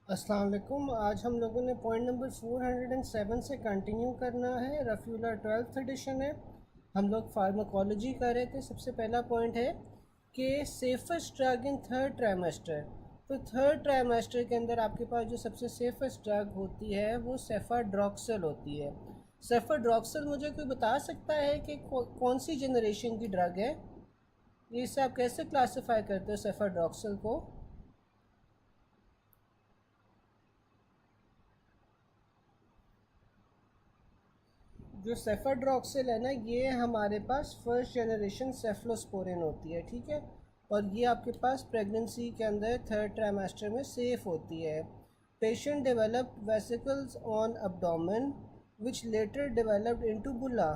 अस्सलाम वालेकुम। आज हम लोगों ने पॉइंट नंबर 407 से कंटिन्यू करना है। रफ़ीउल्लाह 12th एडिशन है। हम लोग फार्माकोलॉजी कर रहे थे। सबसे पहला पॉइंट है कि safest drug in third trimester. तो थर्ड ट्राइमेस्टर के अंदर आपके पास जो सबसे सेफेस्ट ड्रग होती है वो सेफाड्रॉक्सल होती है। सेफाड्रॉक्सल मुझे कोई बता सकता है कि कौन सी जनरेशन की ड्रग है? ये इससे आप कैसे क्लासिफाई करते हो सेफाड्रॉक्सल को? जो सेफाड्रॉक्सिल है ना, ये हमारे पास फर्स्ट जनरेशन सेफ्लोस्पोरिन होती है, ठीक है। और ये आपके पास प्रेगनेंसी के अंदर थर्ड ट्राइमेस्टर में सेफ होती है। Patient developed vesicles on abdomen which later developed into bulla.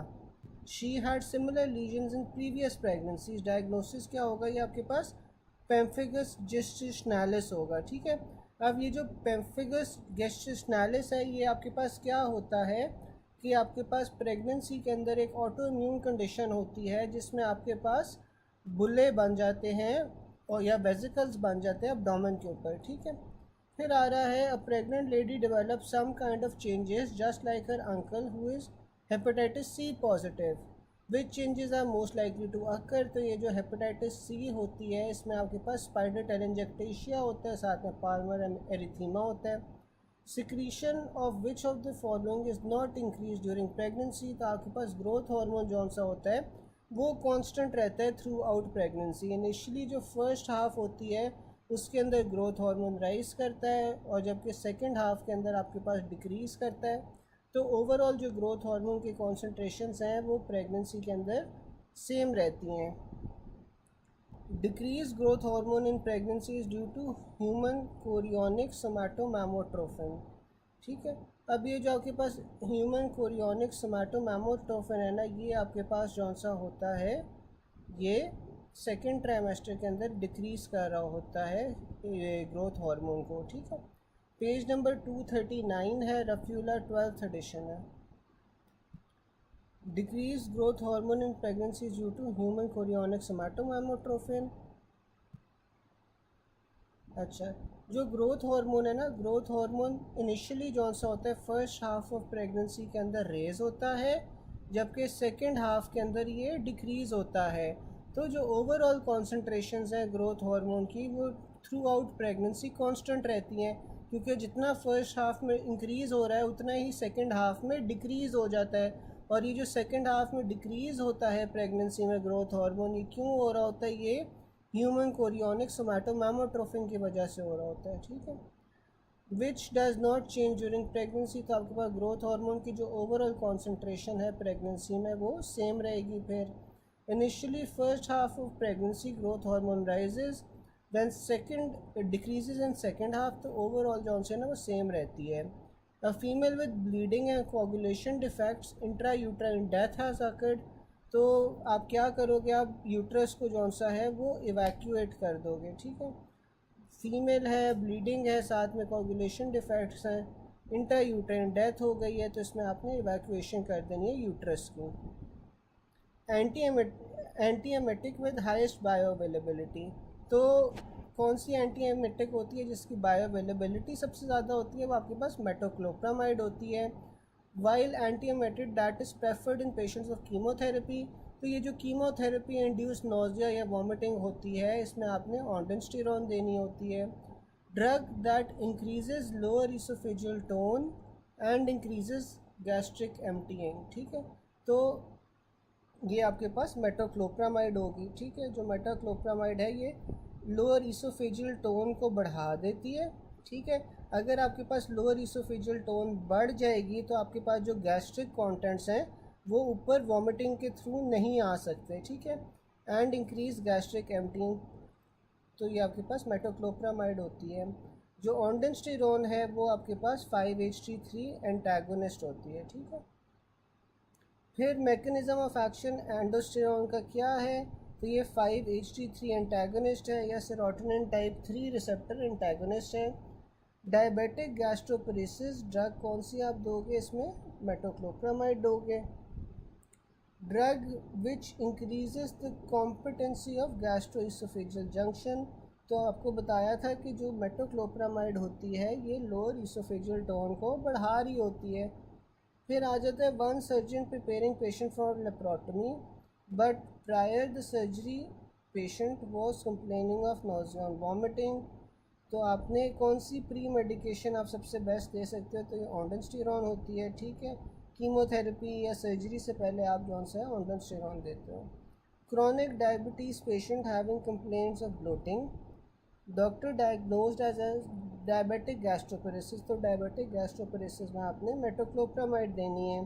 She had similar lesions in previous pregnancies. Diagnosis क्या होगा? ये आपके पास पेम्फिगस गेस्टिशनैलिस होगा, ठीक है। अब ये जो पेम्फिगस गेस्टिशनैलिस है, ये आपके पास क्या होता है कि आपके पास प्रेगनेंसी के अंदर एक ऑटो इम्यून कंडीशन होती है जिसमें आपके पास बुल्ले बन जाते हैं और या वेसिकल्स बन जाते हैं एब्डोमेन के ऊपर, ठीक है। फिर आ रहा है a pregnant lady develop some kind of changes just like her uncle who is hepatitis C positive. Which changes are most likely to occur? तो ये जो हेपेटाइटिस सी होती है इसमें आपके पास स्पाइडर टेलेंजेक्टेशिया होता है, साथ में पाल्मर एरिथीमा होता है। Secretion of which of the following is not increase during pregnancy? तो आपके पास ग्रोथ हार्मोन जौन सा होता है वो कांस्टेंट रहता है थ्रू आउट प्रेगनेंसी। इनिशियली जो फर्स्ट हाफ होती है उसके अंदर ग्रोथ हार्मोन राइज करता है और जबकि सेकंड हाफ के अंदर आपके पास डिक्रीज़ करता है। तो ओवरऑल जो ग्रोथ हार्मोन की कॉन्सेंट्रेशंस हैं वो प्रेगनेंसी के अंदर सेम रहती हैं। Decrease growth hormone in pregnancy is due to human chorionic somatomammotrophin, ठीक है। अब ये जो आपके पास ह्यूमन कोरियोनिक सोमैटोमैमोट्रोफिन है ना, ये आपके पास जौन सा होता है ये सेकेंड ट्राइमेस्टर के अंदर डिक्रीज़ कर रहा होता है ये ग्रोथ हार्मोन को, ठीक है। पेज नंबर 239 है, रफ़ीउल्लाह 12th एडिशन है। Decrease growth hormone in pregnancy due to human chorionic somatomammotrophin. अच्छा, जो ग्रोथ हार्मोन है ना, ग्रोथ हार्मोन इनिशियली जौन सा होता है फर्स्ट हाफ ऑफ प्रेगनेंसी के अंदर रेज होता है जबकि सेकंड हाफ के अंदर ये डिक्रीज़ होता है। तो जो ओवरऑल कॉन्सेंट्रेशंस हैं ग्रोथ हार्मोन की वो थ्रू आउट प्रेगनेंसी कांस्टेंट रहती हैं, क्योंकि जितना फर्स्ट हाफ में इंक्रीज़ हो रहा है उतना ही सेकंड हाफ में डिक्रीज़ हो जाता है। और ये जो सेकंड हाफ में डिक्रीज़ होता है प्रेगनेंसी में ग्रोथ हार्मोन, ये क्यों हो रहा होता है? ये ह्यूमन कोरियोनिक सोमैटोमैमोट्रोफिन की वजह से हो रहा होता है, ठीक है। Which does not change during pregnancy? तो आपके पास ग्रोथ हार्मोन की जो ओवरऑल कॉन्सेंट्रेशन है प्रेगनेंसी में वो सेम रहेगी। फिर initially first half of pregnancy growth hormone rises than second decreases in second half. तो ओवरऑल जो है ना वो सेम रहती है। A female with bleeding and coagulation defects intra uterine death has occurred. तो आप क्या करोगे? आप यूट्रस को जौन सा है वो इवैक्यूएट कर दोगे, ठीक है। फीमेल है, ब्लीडिंग है, साथ में कोगुलेशन डिफेक्ट्स हैं, इंट्रा यूट्राइन डेथ हो गई है, तो इसमें आपने इवैक्यूएशन कर देनी है यूट्रस की। Anti emetic with highest bio availability. तो कौन सी एंटी एमेटिक होती है जिसकी बायो अवेलेबिलिटी सबसे ज़्यादा होती है? वो आपके पास मेटोक्लोप्रामाइड होती है। While anti emetic that is preferred in patients of chemotherapy. तो ये जो कीमोथेरेपी इंड्यूस नोजिया या वॉमिटिंग होती है इसमें आपने ऑन्डेंस्टिरोन देनी होती है। Drug that increases lower oesophageal tone and increases gastric emptying, ठीक है। तो ये आपके पास मेटोक्लोप्रामाइड होगी, ठीक है। जो मेटोक्लोप्रामाइड है ये लोअर इसोफेजियल टोन को बढ़ा देती है, ठीक है। अगर आपके पास लोअर इसोफेजियल टोन बढ़ जाएगी तो आपके पास जो गैस्ट्रिक कंटेंट्स हैं वो ऊपर वॉमिटिंग के थ्रू नहीं आ सकते, ठीक है। And increase gastric emptying. तो ये आपके पास मेटोक्लोप्रामाइड होती है। जो ऑन्डेंस्टिरोन है वो आपके पास 5-HT3 एंटागोनिस्ट होती है, ठीक है। फिर मैकेनिज़्म ऑफ एक्शन एंडोस्टेरोन का क्या है? तो ये 5-HT3 एंटागोनिस्ट है या सेरोटोनिन टाइप 3 रिसेप्टर एंटागोनिस्ट है। डायबिटिक गैस्ट्रोपरेसिस ड्रग कौन सी आप दोगे इसमें? मेटोक्लोप्रामाइड दोगे। Drug which increases the competency of gastroesophageal junction. तो आपको बताया था कि जो मेटोक्लोप्रामाइड होती है ये लोअर इसोफेजियल टोन को बढ़ा रही होती है। फिर आ जाता है one surgeon preparing patient for laparotomy but prior the surgery patient was complaining of nausea and vomiting. तो आपने कौन सी प्री मेडिकेशन आप सबसे बेस्ट दे सकते हो, तो ये ऑन्डोस्टेरॉन होती है, ठीक है। कीमोथेरेपी या सर्जरी से पहले आप कौन सा है ऑन्डोस्टेरॉन देते हो। Chronic diabetes patient having complaints of bloating, doctor diagnosed as a diabetic gastroparesis, तो डायबिटिक गैस्ट्रोपेरेसिस में आपने मेटोक्लोप्रामाइड देनी है।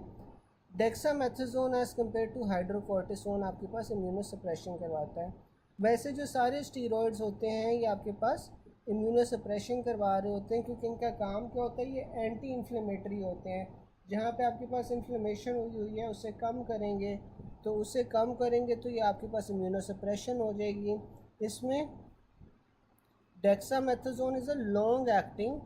Dexamethasone as compare to hydrocortisone आपके पास इम्यूनोसप्रेशन करवाता है। वैसे जो सारे स्टीरॉयड्स होते हैं ये आपके पास इम्यूनोसप्रेशन करवा रहे होते हैं, क्योंकि इनका काम क्या होता है, ये एंटी इन्फ्लेमेटरी होते हैं। जहाँ पे आपके पास इन्फ्लेमेशन हुई हुई है उसे कम करेंगे, तो उसे कम करेंगे तो ये आपके पास इम्यूनोसप्रेशन हो जाएगी। इसमें dexamethasone is a long acting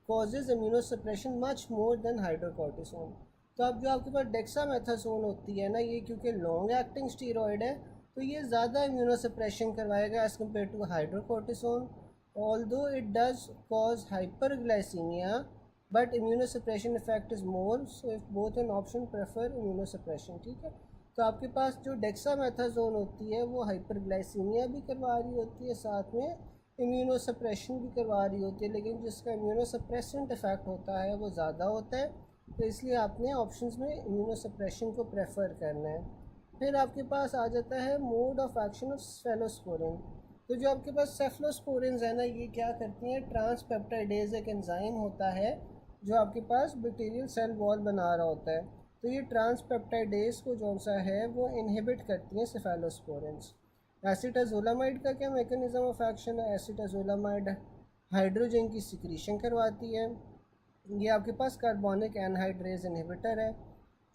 causes immunosuppression much more than hydrocortisone। तो अब जो आपके पास डेक्सामेथासोन होती है ना, ये क्योंकि लॉन्ग एक्टिंग स्टीरॉयड है तो ये ज़्यादा इम्यूनोसप्रेशन करवाएगा as compare to hydrocortisone. Although it does cause hyperglycaemia but immunosuppression effect is more, so if both an option prefer immunosuppression, ठीक है। तो आपके पास जो डेक्सामेथासोन होती है वो हाइपरग्लाइसीमिया भी करवा रही होती है, साथ में इम्यूनोसप्रेशन भी करवा रही होती है, लेकिन जिसका इम्यूनोसप्रेसेंट इफ़ेक्ट होता है वो ज़्यादा होता है, तो इसलिए आपने ऑप्शंस में इम्यूनोसप्रेशन को प्रेफर करना है। फिर आपके पास आ जाता है mode of action of cephalosporin. तो जो आपके पास सेफलोस्पोरिन है ना, ये क्या करती हैं, ट्रांसपेप्टाइडेज एक एंजाइम होता है जो आपके पास बैक्टीरियल सेल वॉल बना रहा होता है। तो ये ट्रांसपेप्टाइडेज को जो सा है वो इनहिबिट करती हैं सेफेलोस्पोरिन्स। एसिटाजोलामाइड का क्या मैकेनिज्म ऑफ एक्शन है, एसिटाजोलामाइड हाइड्रोजन की सिक्रीशन करवाती है, ये आपके पास कार्बोनिक एनहाइड्रेज इनहिबिटर है।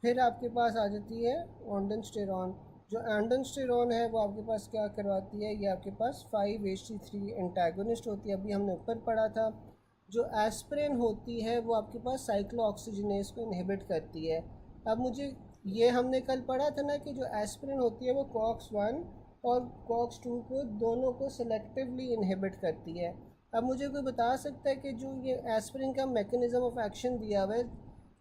फिर आपके पास आ जाती है ऑन्डोस्टेरॉन। जो एंडोस्टेरॉन है वो आपके पास क्या करवाती है, ये आपके पास 5-HT3 एंटागोनिस्ट होती है, अभी हमने ऊपर पढ़ा था। जो एस्पिरिन होती है वो आपके पास साइक्लोऑक्सीजनेस को इनहिबिट करती है। अब मुझे ये हमने कल पढ़ा था ना कि जो एस्पिरिन होती है वो कॉक्स 1 और कॉक्स 2 को दोनों को सेलेक्टिवली इनहिबिट करती है। अब मुझे कोई बता सकता है कि जो ये एस्पिरिन का मैकेनिज्म ऑफ एक्शन दिया हुआ है,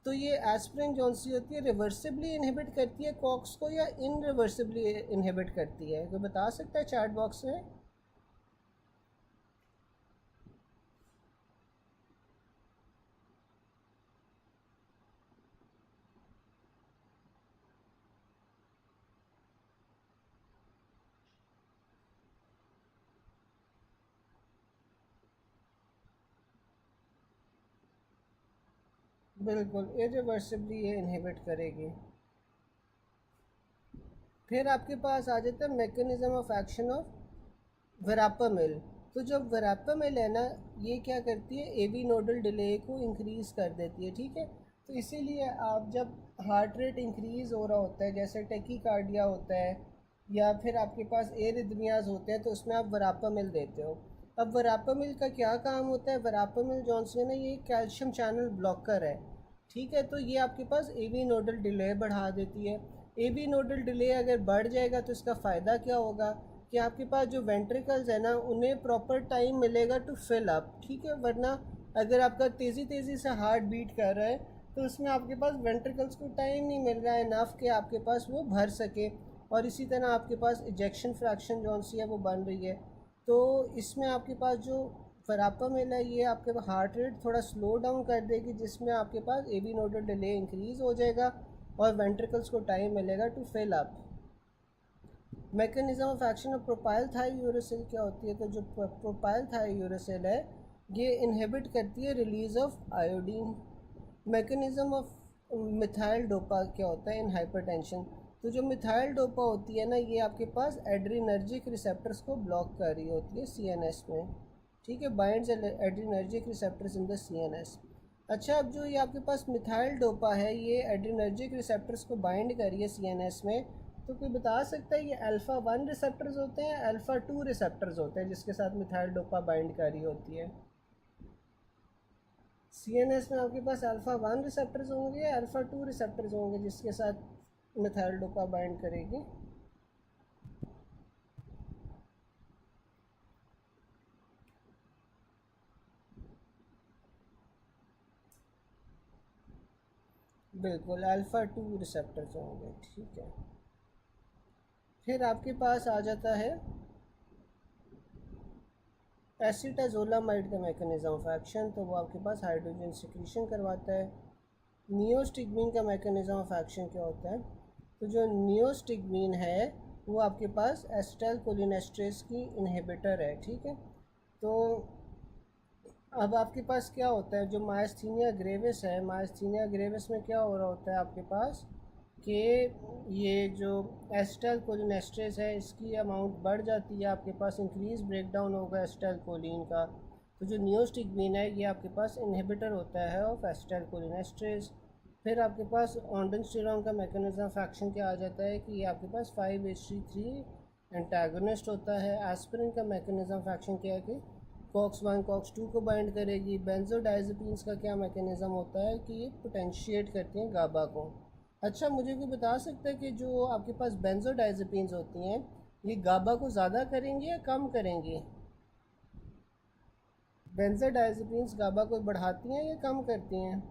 तो ये एस्पिरिन जौन सी होती है रिवर्सिबली इनहिबिट करती है कॉक्स को या इनरिवर्सिबली इनहिबिट करती है, कोई बता सकता है चैट बॉक्स में। बिल्कुल इरिवर्सिबली ये इनहिबिट करेगी। फिर आपके पास आ जाता है mechanism of action of verapamil. तो जब वेरापामिल है ना, ये क्या करती है, एवी नोडल डिले को इंक्रीज़ कर देती है, ठीक है। तो इसीलिए आप जब हार्ट रेट इंक्रीज़ हो रहा होता है, जैसे टेकीकार्डिया होता है या फिर आपके पास एरिथमियाज होते हैं, तो उसमें आप वेरापामिल देते हो। अब वेरापामिल का क्या काम होता है, वेरापामिल जॉनसन है ना, ये कैल्शियम चैनल ब्लॉकर है, ठीक है। तो ये आपके पास एवी नोडल डिले बढ़ा देती है। एवी नोडल डिले अगर बढ़ जाएगा तो इसका फ़ायदा क्या होगा कि आपके पास जो वेंट्रिकल्स है ना उन्हें प्रॉपर टाइम मिलेगा टू फिल अप, ठीक है। वरना अगर आपका तेज़ी तेज़ी से हार्ट बीट कर रहा है तो उसमें आपके पास वेंट्रिकल्स को टाइम नहीं मिल रहा है इनफ कि आपके पास वो भर सके, और इसी तरह आपके पास इजेक्शन फ्रैक्शन जौन सी है वो बन रही है। तो इसमें आपके पास जो वेरापामिल है ये आपके हार्ट रेट थोड़ा स्लो डाउन कर देगी, जिसमें आपके पास एवी नोडल डिले इंक्रीज़ हो जाएगा और वेंट्रिकल्स को टाइम मिलेगा to fill up. Mechanism of action of propylthiouracil क्या होती है, तो जो प्रोपाइल थायोयूरेसिल है ये इनहिबिट करती है release of iodine. Mechanism of methyl dopa क्या होता है इन हाइपरटेंशन। तो जो मिथाइल डोपा होती है ना, ये आपके पास एड्रीनर्जिक रिसेप्टर्स को ब्लॉक कर रही होती है सीएनएस में, ठीक है। Binds adrenergic receptors in the CNS. अच्छा, अब जो ये आपके पास मिथाइल डोपा है ये एड्रीनर्जिक रिसेप्टर्स को बाइंड कर रही है सीएनएस में, तो कोई बता सकता है ये अल्फ़ा 1 रिसेप्टर्स होते हैं, अल्फ़ा 2 रिसेप्टर्स होते हैं जिसके साथ मिथाइल डोपा बाइंड कर रही होती है। सीएनएस में आपके पास अल्फ़ा 1 रिसेप्टर्स होंगे या अल्फ़ा 2 रिसेप्टर्स होंगे जिसके साथ मिथाइल डोपा बाइंड करेगी। बिल्कुल अल्फ़ा 2 रिसेप्टर्स होंगे, ठीक है। फिर आपके पास आ जाता है एसिटाजोलामाइड का मैकेनिज़्म ऑफ एक्शन, तो वो आपके पास हाइड्रोजन सिक्रीशन करवाता है। नियोस्टिग्मीन का मैकेनिज़्म ऑफ एक्शन क्या होता है? तो जो नियोस्टिग्मीन है वो आपके पास एसिटाइल कोलिनेस्ट्रेज की इनहिबिटर है, ठीक है। तो अब आपके पास क्या होता है, जो मायस्थीनिया ग्रेविस है, मायस्थीनिया ग्रेविस में क्या हो रहा होता है आपके पास कि ये जो एसिटाइल कोलिनेस्ट्रेज है इसकी अमाउंट बढ़ जाती है, आपके पास इंक्रीज ब्रेकडाउन होगा एसिटाइल कोलिन का। तो जो नियोस्टिग्मीन है ये आपके पास इनहिबिटर होता है ऑफ एसिटाइल कोलिनेस्ट्रेज। फिर आपके पास ऑन्डोस्टेरॉन का मैकेनिज्म ऑफ एक्शन क्या आ जाता है कि ये आपके पास 5-HT3 एंटागोनिस्ट होता है। एस्पिरिन का मैकेनिज्म ऑफ एक्शन क्या है कि COX-1 COX-2 को बाइंड करेगी। बेंजोडाइजेपिन्स का क्या मैकेनिज़्म होता है कि ये पोटेंशिएट करती हैं गाबा को। अच्छा, मुझे कोई बता सकता है कि जो आपके पास बेंजोडाइजेपिन्स होती हैं ये गाबा को ज़्यादा करेंगी या कम करेंगी? बेंजोडाइजेपिन्स गाबा को बढ़ाती हैं या कम करती हैं?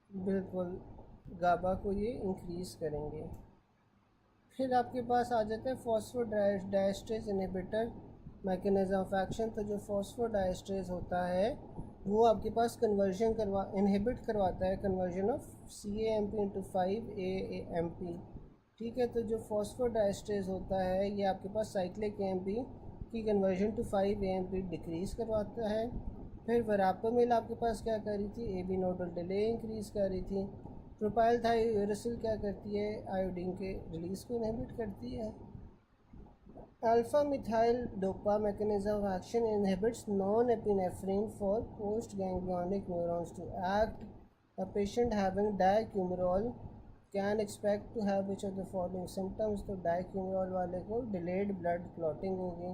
बिल्कुल, गाबा को ये इंक्रीज़ करेंगे। फिर आपके पास आ जाता है फॉस्फोडाइएस्ट्रेज इनहिबिटर मैकेनिज्म ऑफ एक्शन। तो जो फॉस्फोडाइएस्ट्रेज होता है वो आपके पास कन्वर्जन इनहिबिट करवाता है conversion of CAMP into 5AAMP, ठीक है। तो जो फॉस्फोडाइएस्ट्रेज होता है ये आपके पास साइक्लिक AMP की कन्वर्जन टू 5AMP डिक्रीज़ करवाता है। फिर वरापामिल आपके पास क्या कर रही थी, AB नोडल डिले इंक्रीज़ कर रही थी। प्रोपाइल थायोरेसिल क्या करती है, आयोडीन के रिलीज़ को इनहिबिट करती है। Alpha methyldopa mechanism of action inhibits non epinephrine for post ganglionic neurons to act. A patient having dicumarol can expect to have which of the following symptoms. तो dicumarol वाले को delayed blood clotting होगी,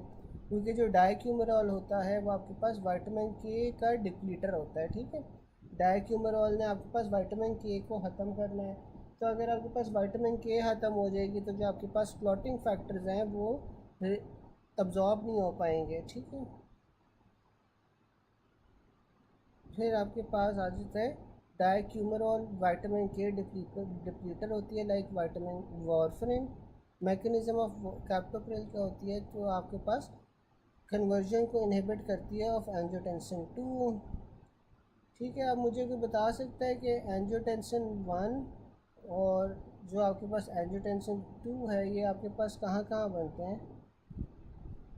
क्योंकि जो डायक्यूमरॉल होता है वो आपके पास विटामिन के का डिप्लीटर होता है, ठीक है। डायक्यूमरॉल ने आपके पास विटामिन के को ख़त्म करना है। तो अगर आपके पास विटामिन के ख़त्म हो जाएगी तो जो आपके पास क्लॉटिंग फैक्टर्स हैं वो अब्जॉर्ब नहीं हो पाएंगे, ठीक है। फिर आपके पास आ जाता है डायक्यूमरॉल विटामिन के डिप्लीटर होती है like vitamin warfarin. Mechanism of captopril क्या होती है, तो आपके पास कन्वर्जन को इनहिबिट करती है ऑफ एंजियोटेंसिन 2, ठीक है। अब मुझे कोई बता सकता है कि एंजियोटेंसिन 1 और जो आपके पास एंजियोटेंसिन 2 है ये आपके पास कहाँ कहाँ बनते हैं,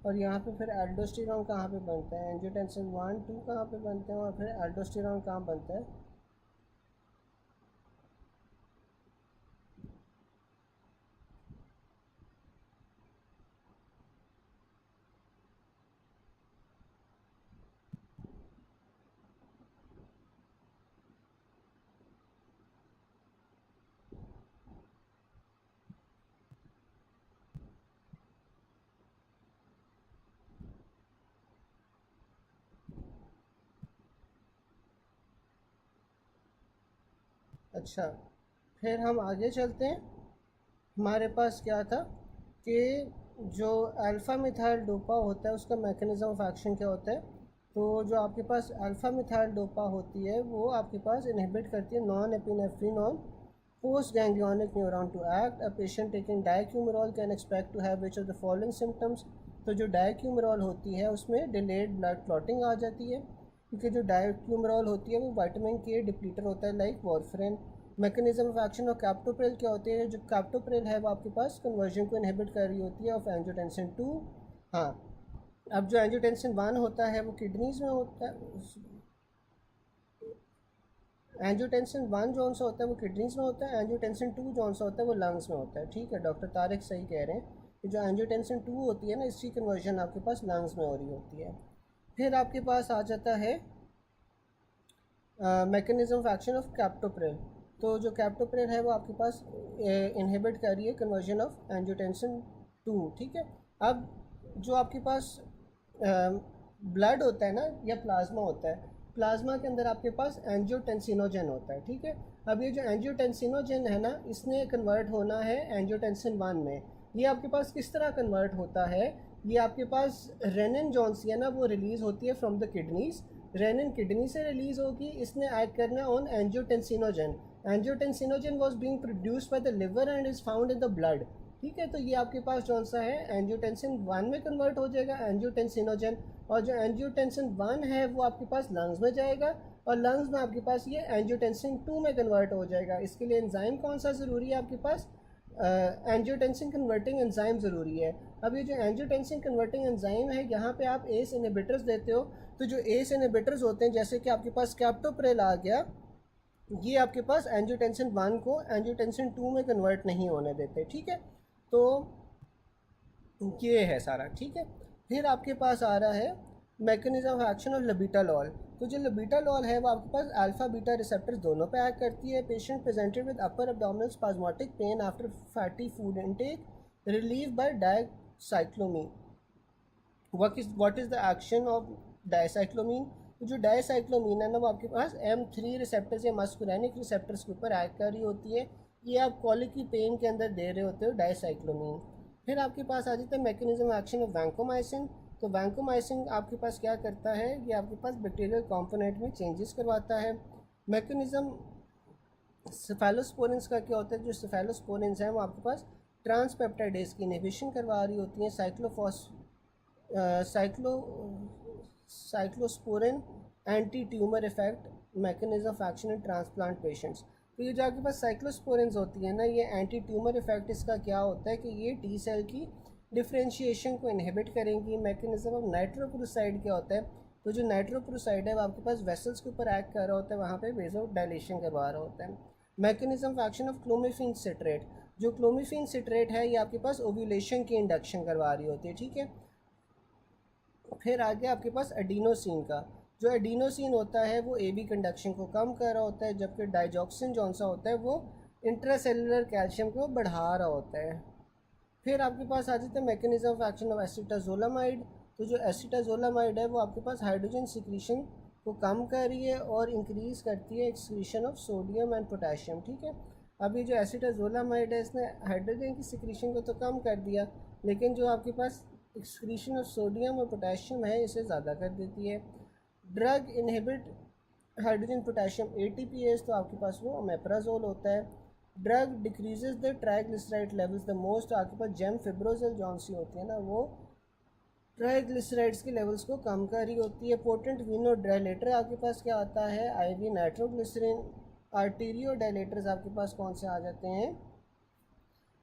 और यहाँ पे फिर एल्डोस्टेरॉन कहाँ पे बनता है? एंजियोटेंसिन 1-2 कहाँ पे बनते हैं और फिर एल्डोस्टेरॉन कहाँ बनता है? अच्छा, फिर हम आगे चलते हैं। हमारे पास क्या था कि जो अल्फ़ा मिथाइल डोपा होता है उसका मैकेनिज्म ऑफ एक्शन क्या होता है। तो जो आपके पास अल्फ़ा मिथाइल डोपा होती है वो आपके पास इनहिबिट करती है non epinephrine on post ganglionic neuron to act. A patient taking dicumarol can expect to have which of the following symptoms. तो जो डायक्यूमरॉल होती है उसमें डिलेड ब्लड क्लॉटिंग आ जाती है, क्योंकि जो डायक्यूमरॉल होती है वो विटामिन के डिप्लीटर होता है like warfarin. Mechanism of action of captopril क्या होते हैं, जो कैप्टोप्रिल है वो आपके पास कन्वर्जन को इनहिबिट कर रही होती है ऑफ एंजियोटेंसिन 2। हाँ, अब जो एंजियोटेंसिन 1 होता है वो किडनीज में होता है, एंजियोटेंसिन 1 जो सा होता है वो किडनीज में होता है, एंजियोटेंसिन 2 जो सा होता है वो लंग्स में होता है, ठीक है। डॉक्टर तारिक सही कह रहे हैं कि जो एंजियोटेंसिन 2 होती है ना इसकी कन्वर्जन आपके पास लंग्स में हो रही होती है। फिर आपके पास आ जाता है mechanism of action of captopril. तो जो कैप्टोप्रिल है वो आपके पास इनहिबिट कर रही है कन्वर्जन ऑफ एंजियोटेंसिन 2, ठीक है। अब जो आपके पास ब्लड होता है ना या प्लाज्मा होता है, प्लाज्मा के अंदर आपके पास एंजियोटेंसिनोजन होता है, ठीक है। अब ये जो एंजियोटेंसिनोजन है ना, इसने कन्वर्ट होना है एंजियोटेंसिन 1 में। ये आपके पास किस तरह कन्वर्ट होता है, ये आपके पास रेनिन जौन सी है ना वो रिलीज़ होती है from the kidneys. Renin kidney से रिलीज़ होगी, इसने ऐड करना on angiotensinogen. Angiotensinogen was being produced by the liver and is found in the blood, ठीक है। तो ये आपके पास कौन सा है, एंजियोटेंसिन 1 में कन्वर्ट हो जाएगा एंजियोटेंसिनोजन, और जो एंजियोटेंसिन 1 है वो आपके पास लंग्स में जाएगा, और लंग्स में आपके पास ये एंजियोटेंसिन 2 में कन्वर्ट हो जाएगा। इसके लिए एंजाइम कौन सा ज़रूरी है आपके पास, एंजियोटेंसिन कन्वर्टिंग एंजाइम ज़रूरी है। अब ये जो एंजियोटेंसिन कन्वर्टिंग एंजाइम है, यहाँ पे आप एस इनहिबिटर्स देते हो, तो जो एस इनहिबिटर्स होते हैं जैसे कि आपके पास कैप्टोप्रेल आ गया, ये आपके पास एंजियोटेंसिन 1 को एंजियोटेंसिन 2 में कन्वर्ट नहीं होने देते, ठीक है। तो ये है सारा, ठीक है। फिर आपके पास आ रहा है मैकेनिज्म ऑफ एक्शन ऑफ लबीटालॉल। तो जो लबीटालॉल है वो आपके पास अल्फा बीटा रिसेप्टर्स दोनों पे एक्ट करती है। Patient presented with upper abdominal spasmodic pain after fatty food intake relieve by dicyclomine. What is the action of dicyclomine. तो जो डायसाइक्लोमीन है ना वो आपके पास M3 रिसेप्टर्स या मस्कुलैनिक रिसेप्टर्स के ऊपर एक्ट कर रही होती है। ये आप कॉलिक की पेन के अंदर दे रहे होते हो डायसाइक्लोमीन। फिर आपके पास आ जाता है मैकेनिज्म एक्शन ऑफ वैंकोमाइसिन। तो वैंकोमाइसिन आपके पास क्या करता है, ये आपके पास बैक्टीरियल कंपोनेंट में चेंजेस करवाता है। मैकेनिज्म सेफेलोस्पोरिन्स का क्या होता है, जो सेफेलोस्पोरिन्स हैं वो आपके पास ट्रांसपेप्टाइडेज की इनहिबिशन करवा रही होती हैं। Cyclosporine anti tumour effect mechanism of action in transplant patients. तो ये जो आपके पास साइक्लोस्पोरिन्स होती है ना, ये एंटी ट्यूमर इफेक्ट इसका क्या होता है कि ये टी सेल की डिफ्रेंशिएशन को इनहिबिट करेंगी। मैकेनिज्म ऑफ नाइट्रोक्रोसाइड क्या होता है, तो जो नाइट्रोक्रोसाइड है वो आपके पास वेसल्स के ऊपर एक्ट कर रहा होता है, वहाँ पे वेसो डायलेशन करवा रहा होता है। Mechanism of action of clomiphene citrate. जो क्लोमिफेन सिट्रेट है ये आपके पास ओव्यूलेशन की इंडक्शन करवा रही होती है, ठीक है। फिर आगे आपके पास एडिनोसिन का, जो एडिनोसिन होता है वो AB कंडक्शन को कम कर रहा होता है, जबकि डाइजॉक्सिन जौन सा होता है वो इंट्रासेलुलर कैल्शियम को बढ़ा रहा होता है। फिर आपके पास आ जाता है mechanism of action of acetazolamide. तो जो एसिटाजोलामाइड है वो आपके पास हाइड्रोजन सिक्रीशन को कम कर रही है और इंक्रीज़ करती है excretion of sodium and potassium, ठीक है। अभी जो एसिटाजोलामाइड है इसने हाइड्रोजन की सिक्रीशन को तो कम कर दिया, लेकिन जो आपके पास एक्सक्रीशन ऑफ सोडियम और पोटेशियम है इसे ज़्यादा कर देती है। Drug inhibit hydrogen potassium ATPase, तो आपके पास वो ओमेप्राजोल होता है। Drug decreases the triglyceride levels the most, आपके पास जेम फिब्रोजल जौन सी होती है ना वो ट्राइग्लिसराइड्स के लेवल्स को कम कर रही होती है। पोटेंट वीनो डायलेटर आपके पास क्या आता है, IV नाइट्रोग्लिसरीन। आर्टीरियो डायलेटर्स आपके पास कौन से आ जाते हैं,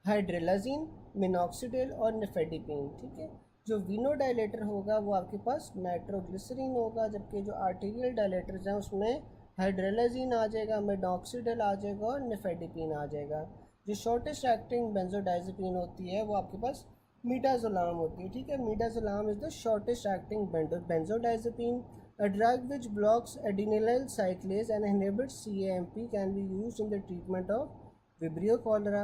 हाइड्रेलाजीन, मिनॉक्सिडिल और निफेडिपिन, ठीक है। जो वीनो डायलेटर होगा वो आपके पास नाइट्रोग्लिसरीन होगा, जबकि जो आर्टीरियल डायलेटर्स हैं उसमें हाइड्रेलाजीन आ जाएगा, मिनॉक्सिडिल आ जाएगा और निफेडिपिन आ जाएगा। जो शॉर्टेस्ट एक्टिंग बेंजोडाइजेपिन होती है वो आपके पास मीडाजोलाम होती है, ठीक है। Midazolam is the shortest acting benzodiazepine. A drug which blocks adenylyl cyclase and inhibits CAMP can be used in the treatment of Vibrio cholera.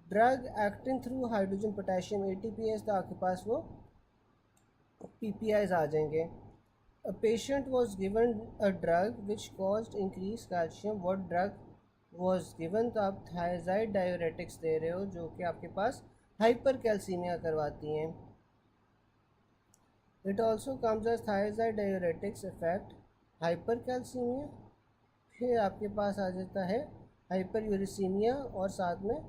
Drug acting through hydrogen potassium ATPase, तो आपके पास वो PPIs आ जाएंगे। A patient was given a drug which caused increased calcium. What drug was given? तो आप thyroid diuretics दे रहे हो जो कि आपके पास हाइपर कैल्सीमिया करवाती हैं। It also comes as thiazide diuretics effect hypercalcemia। फिर आपके पास आ जाता है हाइपरयूरिसीमिया और साथ में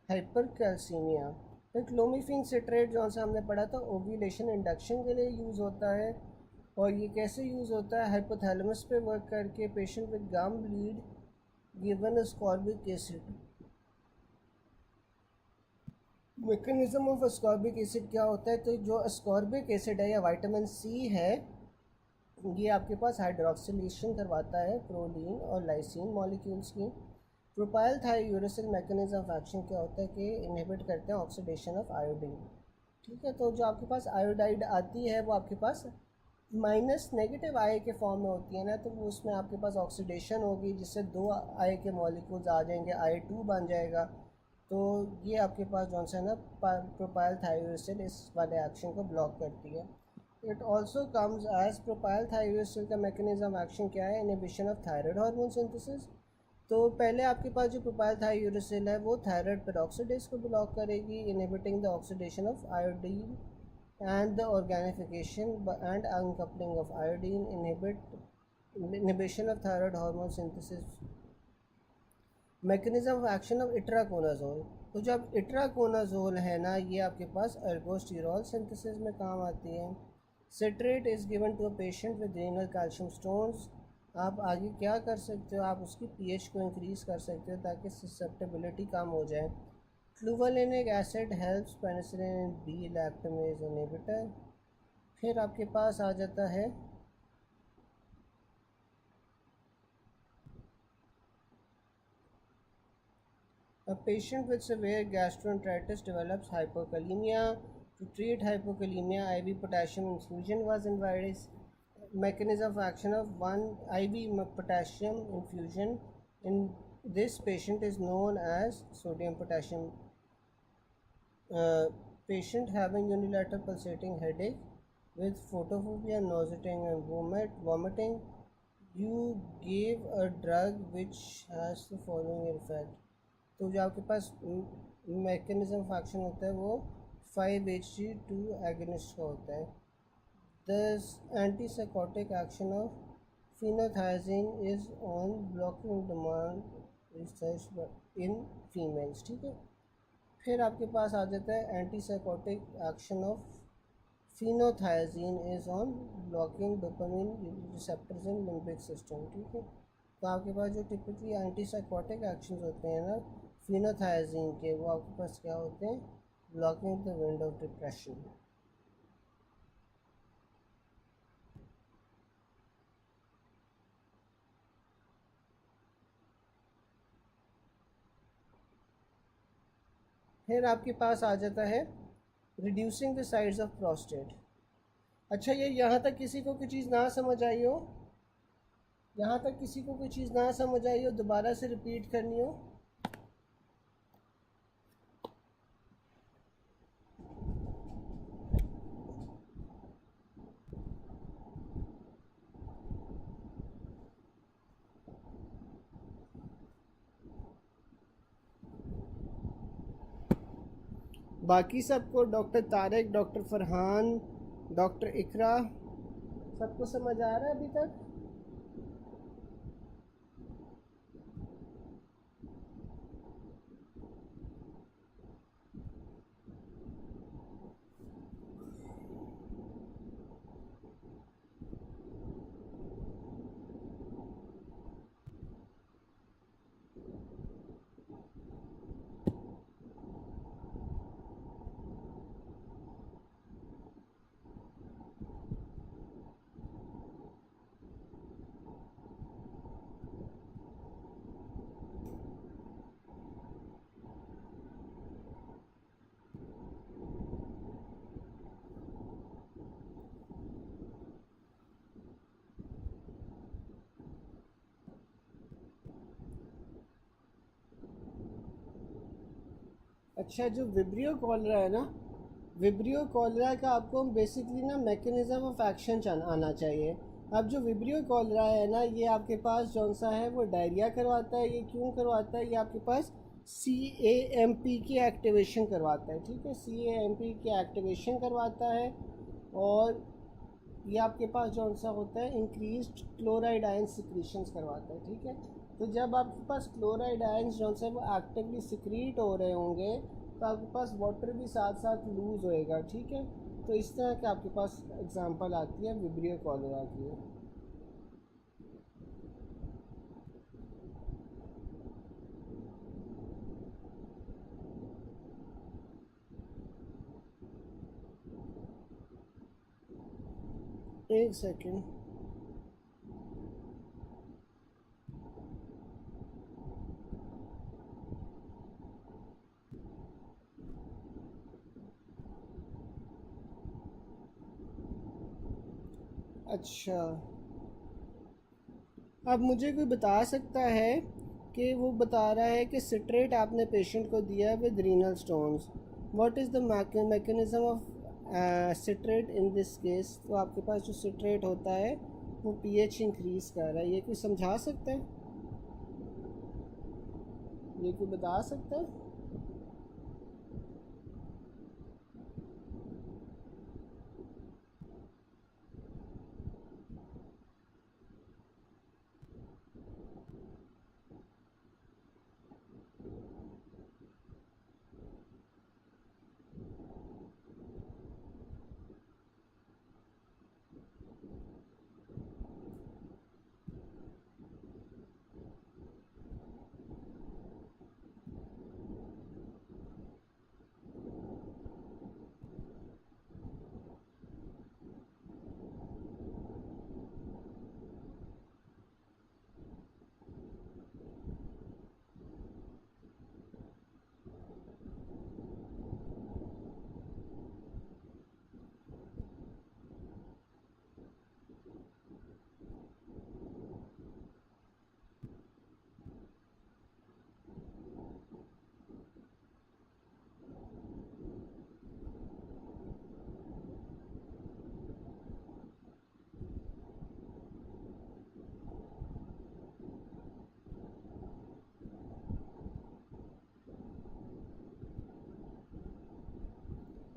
हाइपरकैल्सीमिया। फिर क्लोमिफेन सिट्रेट जो सा हमने पढ़ा था ओव्यूलेशन इंडक्शन के लिए यूज़ होता है, और ये कैसे यूज़ होता है, हाइपोथैलेमस पे वर्क करके patient with gum bleed given ascorbic acid. Mechanism of ascorbic acid क्या होता है, तो जो अस्कॉर्बिक एसिड है या विटामिन C है ये आपके पास हाइड्रोक्सिलेशन करवाता है प्रोलीन और लाइसिन मॉलिक्यूल्स की। प्रोपाइल थायोयूरेसिल मैकेनिज्म ऑफ एक्शन क्या होता है कि इनहिबिट करते हैं ऑक्सीडेशन ऑफ आयोडीन, ठीक है। तो जो आपके पास आयोडाइड आती है वो आपके पास माइनस नेगेटिव आई के फॉर्म में होती है ना, तो वो उसमें आपके पास ऑक्सीडेशन होगी जिससे 2 आई के मॉलिक्यूल्स आ जाएंगे, I2 बन जाएगा। तो ये आपके पास जो है ना प्रोपाइल थायोरेसिल इस वाले एक्शन को ब्लॉक करती है। It also comes as propylthiouracil का मैकेनिज्म एक्शन क्या है, inhibition of thyroid hormone synthesis. तो पहले आपके पास जो प्रोपाइल थायरोसिल है वो थायराइड पेरोक्सिडेज को ब्लॉक करेगी, inhibiting the oxidation of iodine and the organification and uncoupling of iodine, inhibition of thyroid hormone synthesis, mechanism of action of itraconazole। तो जब इट्राकोनाजोल है ना, ये आपके पास एर्गोस्टिरॉल सिंथेसिस में काम आती है। Citrate is given to a patient with renal calcium stones. आप आगे क्या कर सकते हो, आप उसकी पीएच को इंक्रीज़ कर सकते हो ताकि ससेप्टेबिलिटी कम हो जाए। Clavulanic acid helps penicillin B lactamase inhibitor. फिर आपके पास आ जाता है a patient with severe gastroenteritis develops hypokalemia. To treat hypokalemia, IV potassium infusion was advised. Mechanism of action of one IV potassium infusion in this patient is known as sodium potassium. Patient having unilateral pulsating headache with photophobia, nauseating and vomiting. You gave a drug which has the following effect. तो जो आपके पास mechanism of action होता है वो 5-HT2 agonist का होता है। The antipsychotic action of phenothiazine is on blocking demand research in females, ठीक है। फिर आपके पास आ जाता है antipsychotic action of phenothiazine is on blocking dopamine receptors in limbic system, ठीक है। तो आपके पास जो टिपिकली एंटीसाइकोटिक एक्शंस होते हैं ना फिनोथायजीन के, वो आपके पास क्या होते हैं, blocking the wind of depression. फिर आपके पास आ जाता है reducing the size of prostate. अच्छा, ये यहाँ तक किसी को कोई चीज़ ना समझ आई हो, यहाँ तक किसी को कोई चीज़ ना समझ आई हो, दोबारा से रिपीट करनी हो। बाकी सबको, doctor Tariq, doctor Farhan, doctor Iqra, सबको समझ आ रहा है अभी तक? अच्छा, जो विब्रियो कॉलरा है ना, विब्रियो कॉलरा का आपको बेसिकली ना मैकेनिज़्म ऑफ एक्शन आना चाहिए। अब जो विब्रियो कॉलरा है ना, ये आपके पास जौन सा है वो डायरिया करवाता है। ये क्यों करवाता है, ये आपके पास CAMP की एक्टिवेशन करवाता है, ठीक है। CAMP की एक्टिवेशन करवाता है और ये आपके पास जौन सा होता है इंक्रीज्ड क्लोराइड आयन सिक्रीशंस करवाता है, ठीक है। तो जब आपके पास क्लोराइड आयंस जौन सा वो एक्टिवली सिक्रीट हो रहे होंगे तो आपके पास वाटर भी साथ साथ लूज़ होएगा, ठीक है। तो इस तरह के आपके पास एग्जांपल आती है विब्रियो कॉलरा की। एक सेकेंड। अच्छा, अब मुझे कोई बता सकता है कि वो बता रहा है कि सिट्रेट आपने पेशेंट को दिया with renal stones, what is the mechanism of citrate in this case, तो आपके पास जो सिट्रेट होता है वो पीएच इंक्रीज़ कर रहा है। ये कोई समझा सकता है? ये कोई बता सकता है?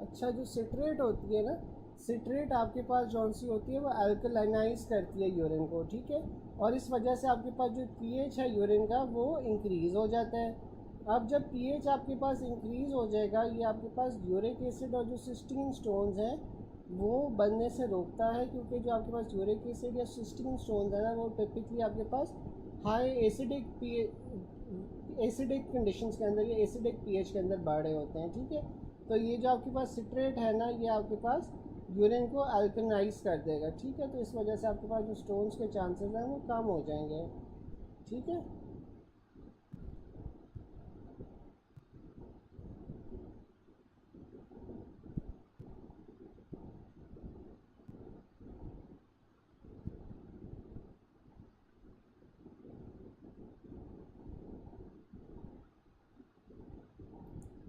अच्छा, जो सिट्रेट होती है ना, सिट्रेट आपके पास जौन सी होती है वो अल्कलाइनाइज करती है यूरिन को, ठीक है। और इस वजह से आपके पास जो पीएच है यूरिन का वो इंक्रीज़ हो जाता है। अब जब पीएच आपके पास इंक्रीज़ हो जाएगा, ये आपके पास यूरिक एसिड और जो सिस्टीन स्टोन्स हैं वो बनने से रोकता है, क्योंकि जो आपके पास यूरिक एसिड या सिस्टीन स्टोन्स है ना वो टिपिकली आपके पास हाई एसिडिक कंडीशंस के अंदर या एसिडिक पीएच के अंदर बढ़े होते हैं, ठीक है। तो ये जो आपके पास सिट्रेट है ना, ये आपके पास यूरिन को अल्कलाइज कर देगा, ठीक है। तो इस वजह से आपके पास जो स्टोन्स के चांसेस हैं वो कम हो जाएंगे, ठीक है।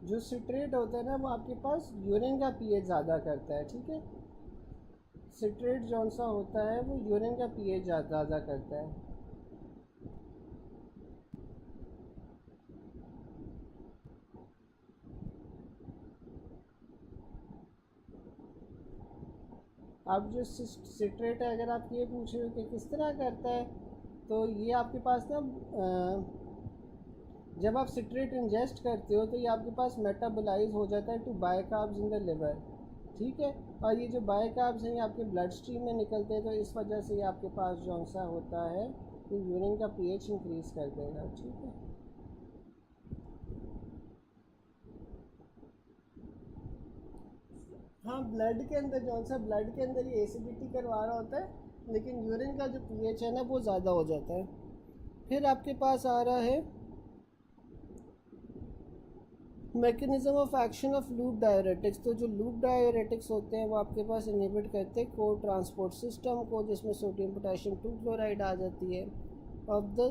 जो सिट्रेट होता है ना वो आपके पास यूरिन का पीएच ज़्यादा करता है, ठीक है। सिट्रेट जौन सा होता है वो यूरिन का पीएच ज़्यादा करता है। अब जो सिट्रेट है, अगर आप ये पूछ रहे हो कि किस तरह करता है, तो ये आपके पास ना जब आप सिट्रेट इंजेस्ट करते हो तो ये आपके पास मेटाबोलाइज हो जाता है टू बायकार्ब्स इन द लिवर, ठीक है। और ये जो बायकार्ब्स हैं ये आपके ब्लड स्ट्रीम में निकलते हैं, तो इस वजह से ये आपके पास जो सा होता है तो यूरिन का पीएच इंक्रीज़ कर देगा, ठीक है। हाँ, ब्लड के अंदर जो सा ब्लड के अंदर ये एसिडिटी करवा रहा होता है, लेकिन यूरिन का जो पीएच है ना वो ज़्यादा हो जाता है। फिर आपके पास आ रहा है mechanism of action of loop diuretics. तो जो लूप डायरेटिक्स होते हैं वो आपके पास इनहिबिट करते हैं कोर ट्रांसपोर्ट सिस्टम को, जिसमें सोडियम पोटेशियम 2 क्लोराइड आ जाती है of the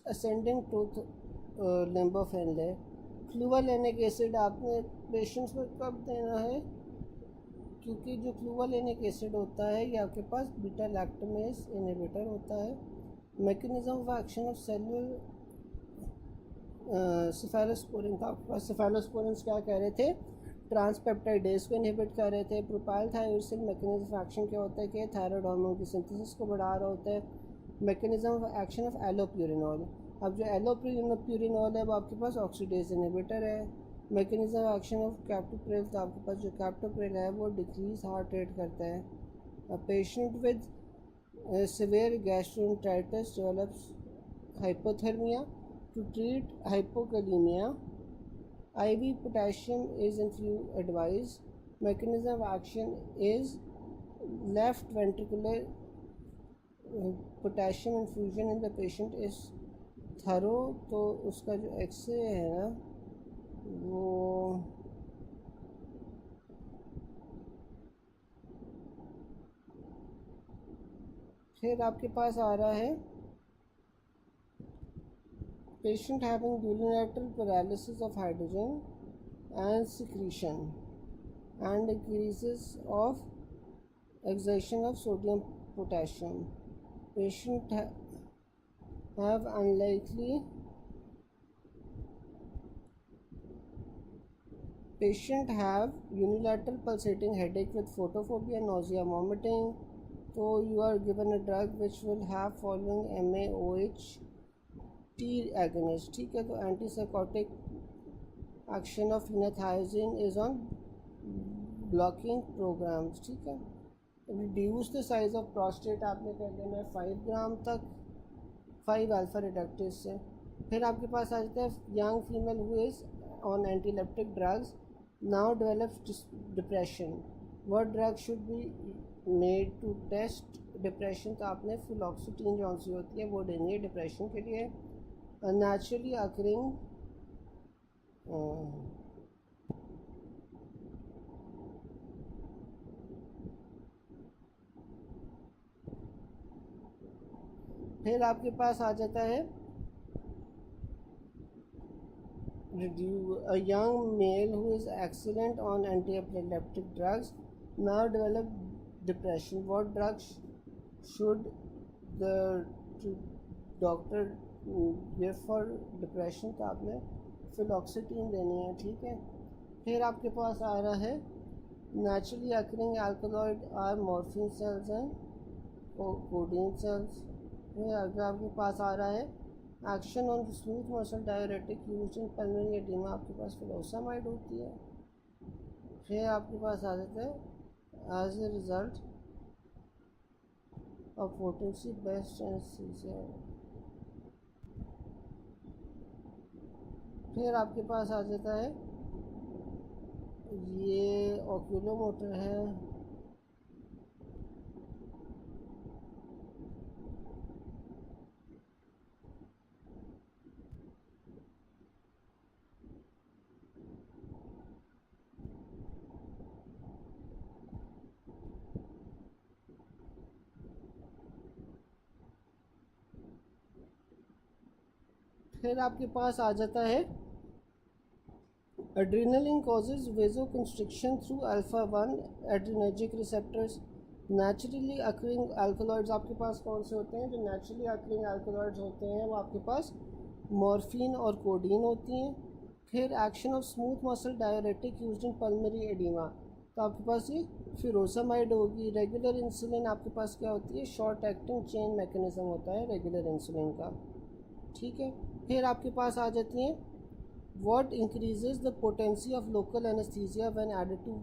ascending thick limb of Henle. Clavulanic acid आपने पेशेंट्स में कब देना है, क्योंकि जो फ्लूवालेनिक एसिड होता है ये आपके पास बीटा लैक्टमेज इनहिबिटर होता है। Mechanism of action of cellular cephalosporin था आपके पास। सिफेलोस्पोरिन्स क्या कह रहे थे, ट्रांसपेप्टाइडेज को इनहिबिट कर रहे थे। Propyl thyroxine mechanism of action क्या होता है कि थायराइड हार्मोन की सिंथेसिस को बढ़ा रहा होता है। Mechanism of action of allopurinol, अब जो एलोप्यूरिनॉल है वो आपके पास ऑक्सीडेज इनहिबिटर है। Mechanism of action of captopril, तो आपके पास जो कैप्टोप्रिल है वो डिक्रीज हार्ट रेट करता है। Patient with severe gastroenteritis develops hypothermia. To treat hypokalemia, IV potassium is advised. Mechanism of action is left ventricular potassium infusion in the patient is thorough। तो उसका जो एक्सरे है ना वो फिर आपके पास आ रहा है patient having unilateral paralysis of hydrogen and secretion। and increases of exertion of sodium potassium. Patient have unlikely Patient have unilateral pulsating headache with photophobia, nausea, vomiting. So you are given a drug which will have following MAOH T agonist. ठीक है, तो antipsychotic action of phenothiazine is on blocking programs. ठीक है, reduce the size of prostate आपने कर देना है 5 ग्राम तक 5 अल्फा रिडक्टिव से. फिर आपके पास आ जाता है young female who is on antiepileptic drugs now develops depression. What drug should be made to test depression? तो आपने फ्लोक्सिटीन जो सी होती है वो देनी है डिप्रेशन के लिए. नेचुरली अकरिंग फिर आपके पास आ जाता है a young male who is excellent on anti-epileptic drugs now develop depression. What drugs should the doctor give for depression? तो आपने फ्लोक्सिटीन देनी है. ठीक है, फिर आपके पास आ रहा है naturally occurring alkaloid are morphine salts and codeine salts. अगर आपके पास आ रहा है action on the smooth muscle diuretic used in pulmonary oedema, आपके पास फ्लोसामाइड होती है. फिर आपके पास आ जाता है as a result of potency best anaesthesia. फिर आपके पास आ जाता है ये ओक्यूलोमोटर है. फिर आपके पास आ जाता है adrenaline causes वेजोकंस्ट्रिक्शन through alpha 1 adrenergic receptors. Naturally occurring alkaloids आपके पास कौन से होते हैं? जो नेचुरली अकरिंग अल्कलॉइड्स होते हैं वो आपके पास मॉर्फिन और कोडीन होती हैं. फिर action of smooth muscle diuretic used in pulmonary oedema, तो आपके पास ये फिरोसामाइड होगी. रेगुलर इंसुलिन आपके पास क्या होती है? शॉर्ट एक्टिंग चेन मैकेनिज्म होता है रेगुलर इंसुलिन का. ठीक है, फिर आपके पास आ जाती हैं what increases the potency of local anaesthesia when added to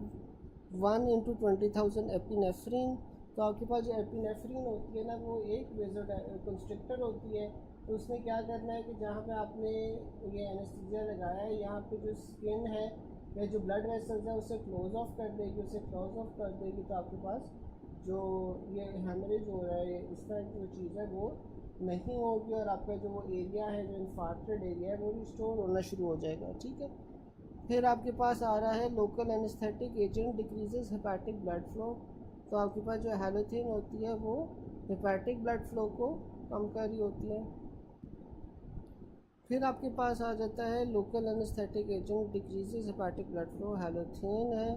1/20,000 epinephrine. तो आपके पास जो एपिनेफ्रीन होती है ना वो एक वेजोकंस्ट्रिक्टर होती है. तो उसमें क्या करना है कि जहाँ पे आपने ये एनेस्थीसिया लगाया है यहाँ पे जो स्किन है या जो ब्लड वेसल्स है उसे क्लोज ऑफ कर देगी. उसे क्लोज ऑफ कर देगी तो आपके पास जो ये हेमरेज हो रहा है इस तरह की जो चीज़ है वो नहीं होगी और आपका जो वो एरिया है जो इन्फार्क्टेड एरिया है वो रिस्टोर होना शुरू हो जाएगा. ठीक है, फिर आपके पास आ रहा है local anaesthetic agent decreases hepatic blood flow. तो आपके पास जो हैलोथिन होती है वो हेपेटिक ब्लड फ्लो को कम कर रही होती है. फिर आपके पास आ जाता है local anaesthetic agent decreases hepatic blood flow. Halothane है.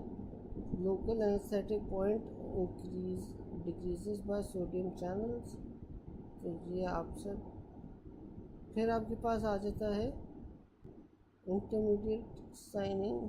Local anaesthetic point decreases by sodium channels. तो ये आप सब. फिर आपके पास आ जाता है इंटरमीडिएट साइनिंग.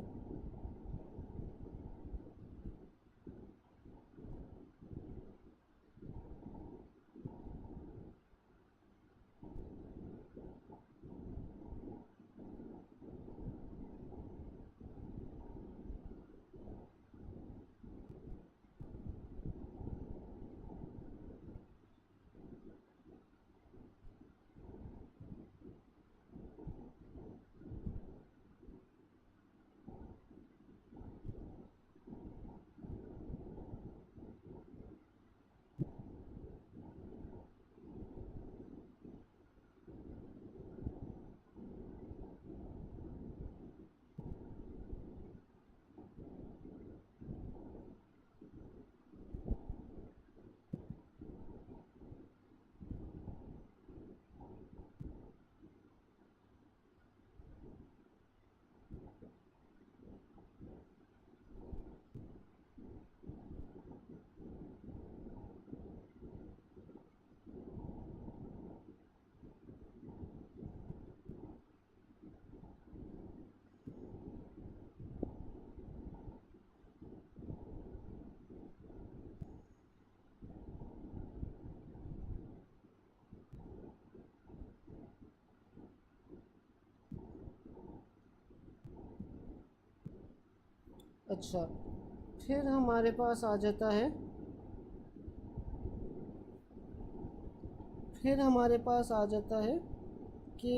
अच्छा, फिर हमारे पास आ जाता है, कि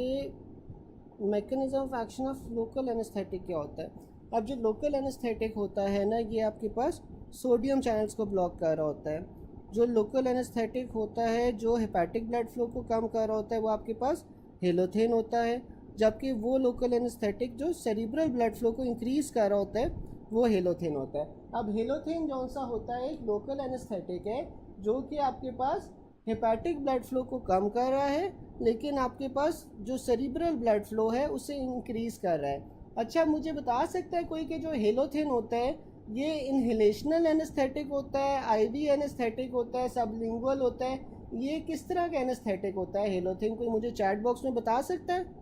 mechanism of action of local anaesthetic क्या होता है। अब जो लोकल एनेस्थेटिक होता है ना, ये आपके पास सोडियम चैनल्स को ब्लॉक कर रहा होता है। जो लोकल एनेस्थेटिक होता है जो हेपेटिक ब्लड फ्लो को कम कर रहा होता है वो आपके पास हेलोथेन होता है, जबकि वो लोकल एनेस्थेटिक जो सेरिब्रल ब्लड फ्लो को इंक्रीज़ कर रहा होता है वो हेलोथेन होता है। अब हेलोथेन जौन सा होता है एक लोकल एनेस्थेटिक है जो कि आपके पास हेपेटिक ब्लड फ्लो को कम कर रहा है, लेकिन आपके पास जो सेरिब्रल ब्लड फ्लो है उसे इंक्रीज़ कर रहा है। अच्छा, मुझे बता सकता है कोई कि जो हेलोथेन होता है ये इनहेलेशनल एनेस्थेटिक होता है, आईवी एनेस्थेटिक होता है, सबलिंगुअल होता है, ये किस तरह का एनेस्थेटिक होता है हेलोथेन? कोई मुझे चैट बॉक्स में बता सकता है?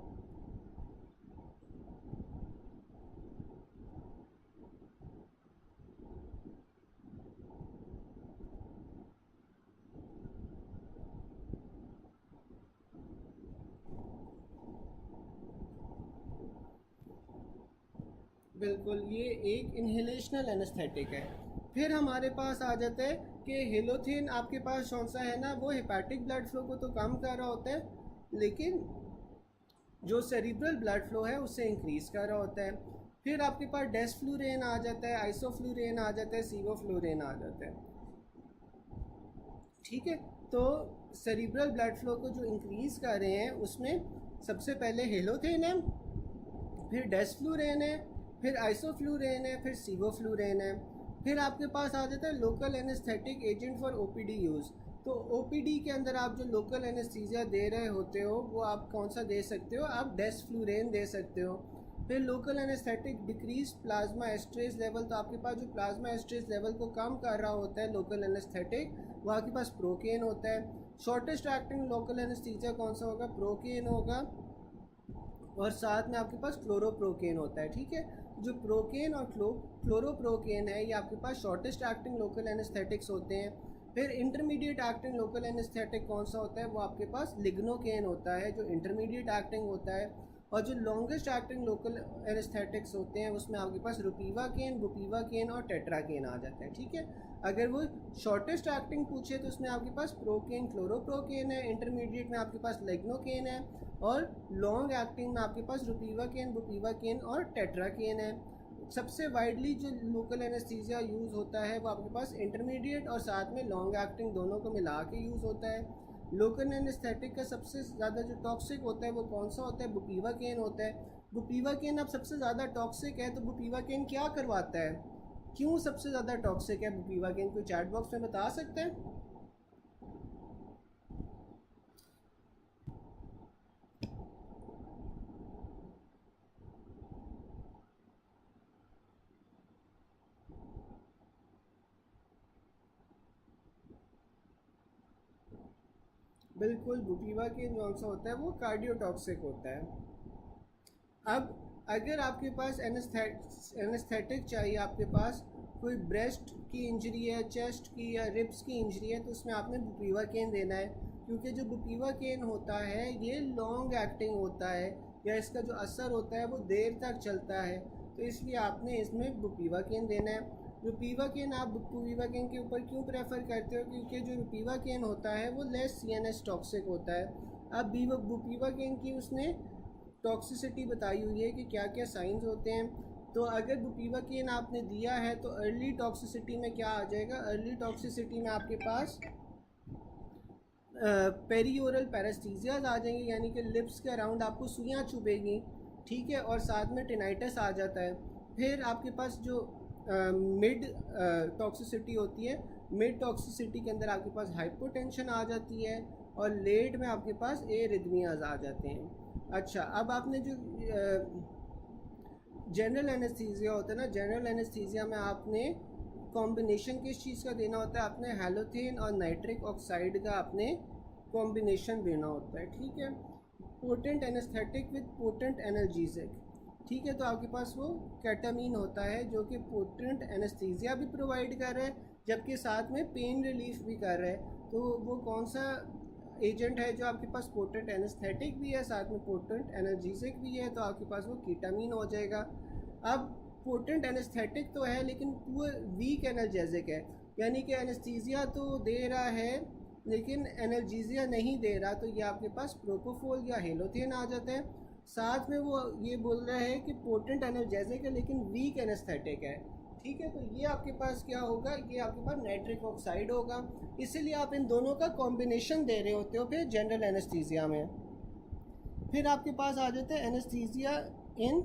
बिल्कुल, ये एक इनहेलेशनल एनेस्थेटिक है। फिर हमारे पास आ जाता है कि हेलोथेन आपके पास कौन सा है ना, वो हेपेटिक ब्लड फ्लो को तो कम कर रहा होता है लेकिन जो सेरिब्रल ब्लड फ्लो है उससे इंक्रीज़ कर रहा होता है। फिर आपके पास डेसफ्लूरेन आ जाता है, आइसोफ्लूरेन आ जाता है, सीवोफ्लूरेन आ जाता है। ठीक है, तो सेरिब्रल ब्लड फ्लो को जो इंक्रीज़ कर रहे हैं उसमें सबसे पहले हेलोथेन है, फिर डेसफ्लूरेन है, फिर आइसोफ्लूरेन है, फिर सीवोफ्लूरेन है। फिर आपके पास आ जाता है local anaesthetic agent for OPD use. तो ओपीडी के अंदर आप जो लोकल एनेस्थीसिया दे रहे होते हो वो आप कौन सा दे सकते हो? आप डेसफ्लूरेन दे सकते हो। फिर local anaesthetic decrease plasma esterase level, तो आपके पास जो प्लाज्मा एस्ट्रेस लेवल को कम कर रहा होता है लोकल एनेस्थेटिक, वो आपके पास प्रोकेन होता है। शॉर्टेस्ट एक्टिंग लोकल एनेस्थीसिया कौन सा होगा? प्रोकेन होगा, और साथ में आपके पास क्लोरोप्रोकेन होता है। ठीक है, जो प्रोकेन और क्लोरोप्रोकेन है ये आपके पास शॉर्टेस्ट एक्टिंग लोकल एनेस्थेटिक्स होते हैं। फिर इंटरमीडिएट एक्टिंग लोकल एनेस्थेटिक कौन सा होता है? वो आपके पास लिग्नोकेन होता है जो इंटरमीडिएट एक्टिंग होता है। और जो लॉन्गेस्ट एक्टिंग लोकल एनेस्थेटिक्स होते हैं उसमें आपके पास रुपीवाकेन, बुपीवाकेन और टेट्राकेन आ जाता है। ठीक है, अगर वो शॉर्टेस्ट एक्टिंग पूछे तो उसमें आपके पास प्रोकेन, क्लोरोप्रोकेन है, इंटरमीडिएट में आपके पास लिग्नोकेन है, और लॉन्ग एक्टिंग में आपके पास रुपीवाकेन, बुपीवाकेन और टेट्राकेन है। सबसे वाइडली जो लोकल एनेस्थीसिया यूज़ होता है वो आपके पास इंटरमीडिएट और साथ में लॉन्ग एक्टिंग दोनों को मिला के यूज़ होता है। लोकल एनेस्थेटिक का सबसे ज़्यादा जो टॉक्सिक होता है वो कौन सा होता है? बुपीवाकेन होता है। बुपीवाकेन अब सबसे ज़्यादा टॉक्सिक है, तो बुपीवाकेन क्या करवाता है? क्यों सबसे ज़्यादा टॉक्सिक है बुपीवाकेन? कोई चैट बॉक्स में बता सकते हैं? बिल्कुल, बुपीवाकेन कौन सा होता है? वो कार्डियोटॉक्सिक होता है। अब अगर आपके पास एनेस्थेटिक चाहिए, आपके पास कोई ब्रेस्ट की इंजरी है, चेस्ट की या रिब्स की इंजरी है, तो उसमें आपने बुपीवाकेन देना है, क्योंकि जो बुपीवाकेन होता है ये लॉन्ग एक्टिंग होता है या इसका जो असर होता है वो देर तक चलता है, तो इसलिए आपने इसमें बुपीवाकेन देना है। बुपीवाकेन आप बुपीवाकेन के ऊपर क्यों प्रेफर करते हो? क्योंकि जो बुपीवाकेन होता है वो लेस सीएनएस टॉक्सिक होता है। अब बुपीवाकेन की उसने टॉक्सिसिटी बताई हुई है कि क्या क्या साइंस होते हैं। तो अगर बुपीवाकेन आपने दिया है तो अर्ली टॉक्सिसिटी में क्या आ जाएगा? अर्ली टॉक्सिसिटी में आपके पास पेरियोरल पैरेस्थीसियाज आ जाएंगे, यानी कि लिप्स के अराउंड आपको सुइयाँ चुभेंगी। ठीक है, और साथ में टिनाइटस आ जाता है। फिर आपके पास जो मिड टॉक्सिसिटी होती है, मिड टॉक्सिसिटी के अंदर आपके पास हाइपोटेंशन आ जाती है, और लेट में आपके पास एरिथमियाज आ जाते हैं। अच्छा, अब आपने जो जनरल एनेस्थीसिया होता है ना, जनरल एनेस्थीसिया में आपने कॉम्बिनेशन किस चीज़ का देना होता है? आपने हैलोथेन और नाइट्रिक ऑक्साइड का आपने कॉम्बिनेशन देना होता है। ठीक है, potent anaesthetic with potent analgesic. ठीक है, तो आपके पास वो केटामीन होता है जो कि पोटेंट एनेस्थीसिया भी प्रोवाइड कर रहा है जबकि साथ में पेन रिलीफ भी कर रहा है। तो वो कौन सा एजेंट है जो आपके पास पोटेंट एनेस्थेटिक भी है, साथ में पोटेंट एनाल्जेसिक भी है? तो आपके पास वो कीटामीन हो जाएगा। अब पोटेंट एनेस्थेटिक तो है लेकिन पुअर वीक एनाल्जेसिक है, यानी कि एनेस्थीसिया तो दे रहा है लेकिन एनाल्जीसिया नहीं दे रहा, तो ये आपके पास प्रोपोफोल या हेलोथेन आ जाता है। साथ में वो ये बोल रहा है कि पोटेंट एनाल्जेसिक है लेकिन वीक एनेस्थेटिक है, ठीक है। तो ये आपके पास क्या होगा, ये आपके पास नाइट्रिक ऑक्साइड होगा, इसीलिए आप इन दोनों का कॉम्बिनेशन दे रहे होते हो फिर जनरल एनेस्थीसिया में। फिर आपके पास आ जाते हैं एनेस्थीसिया इन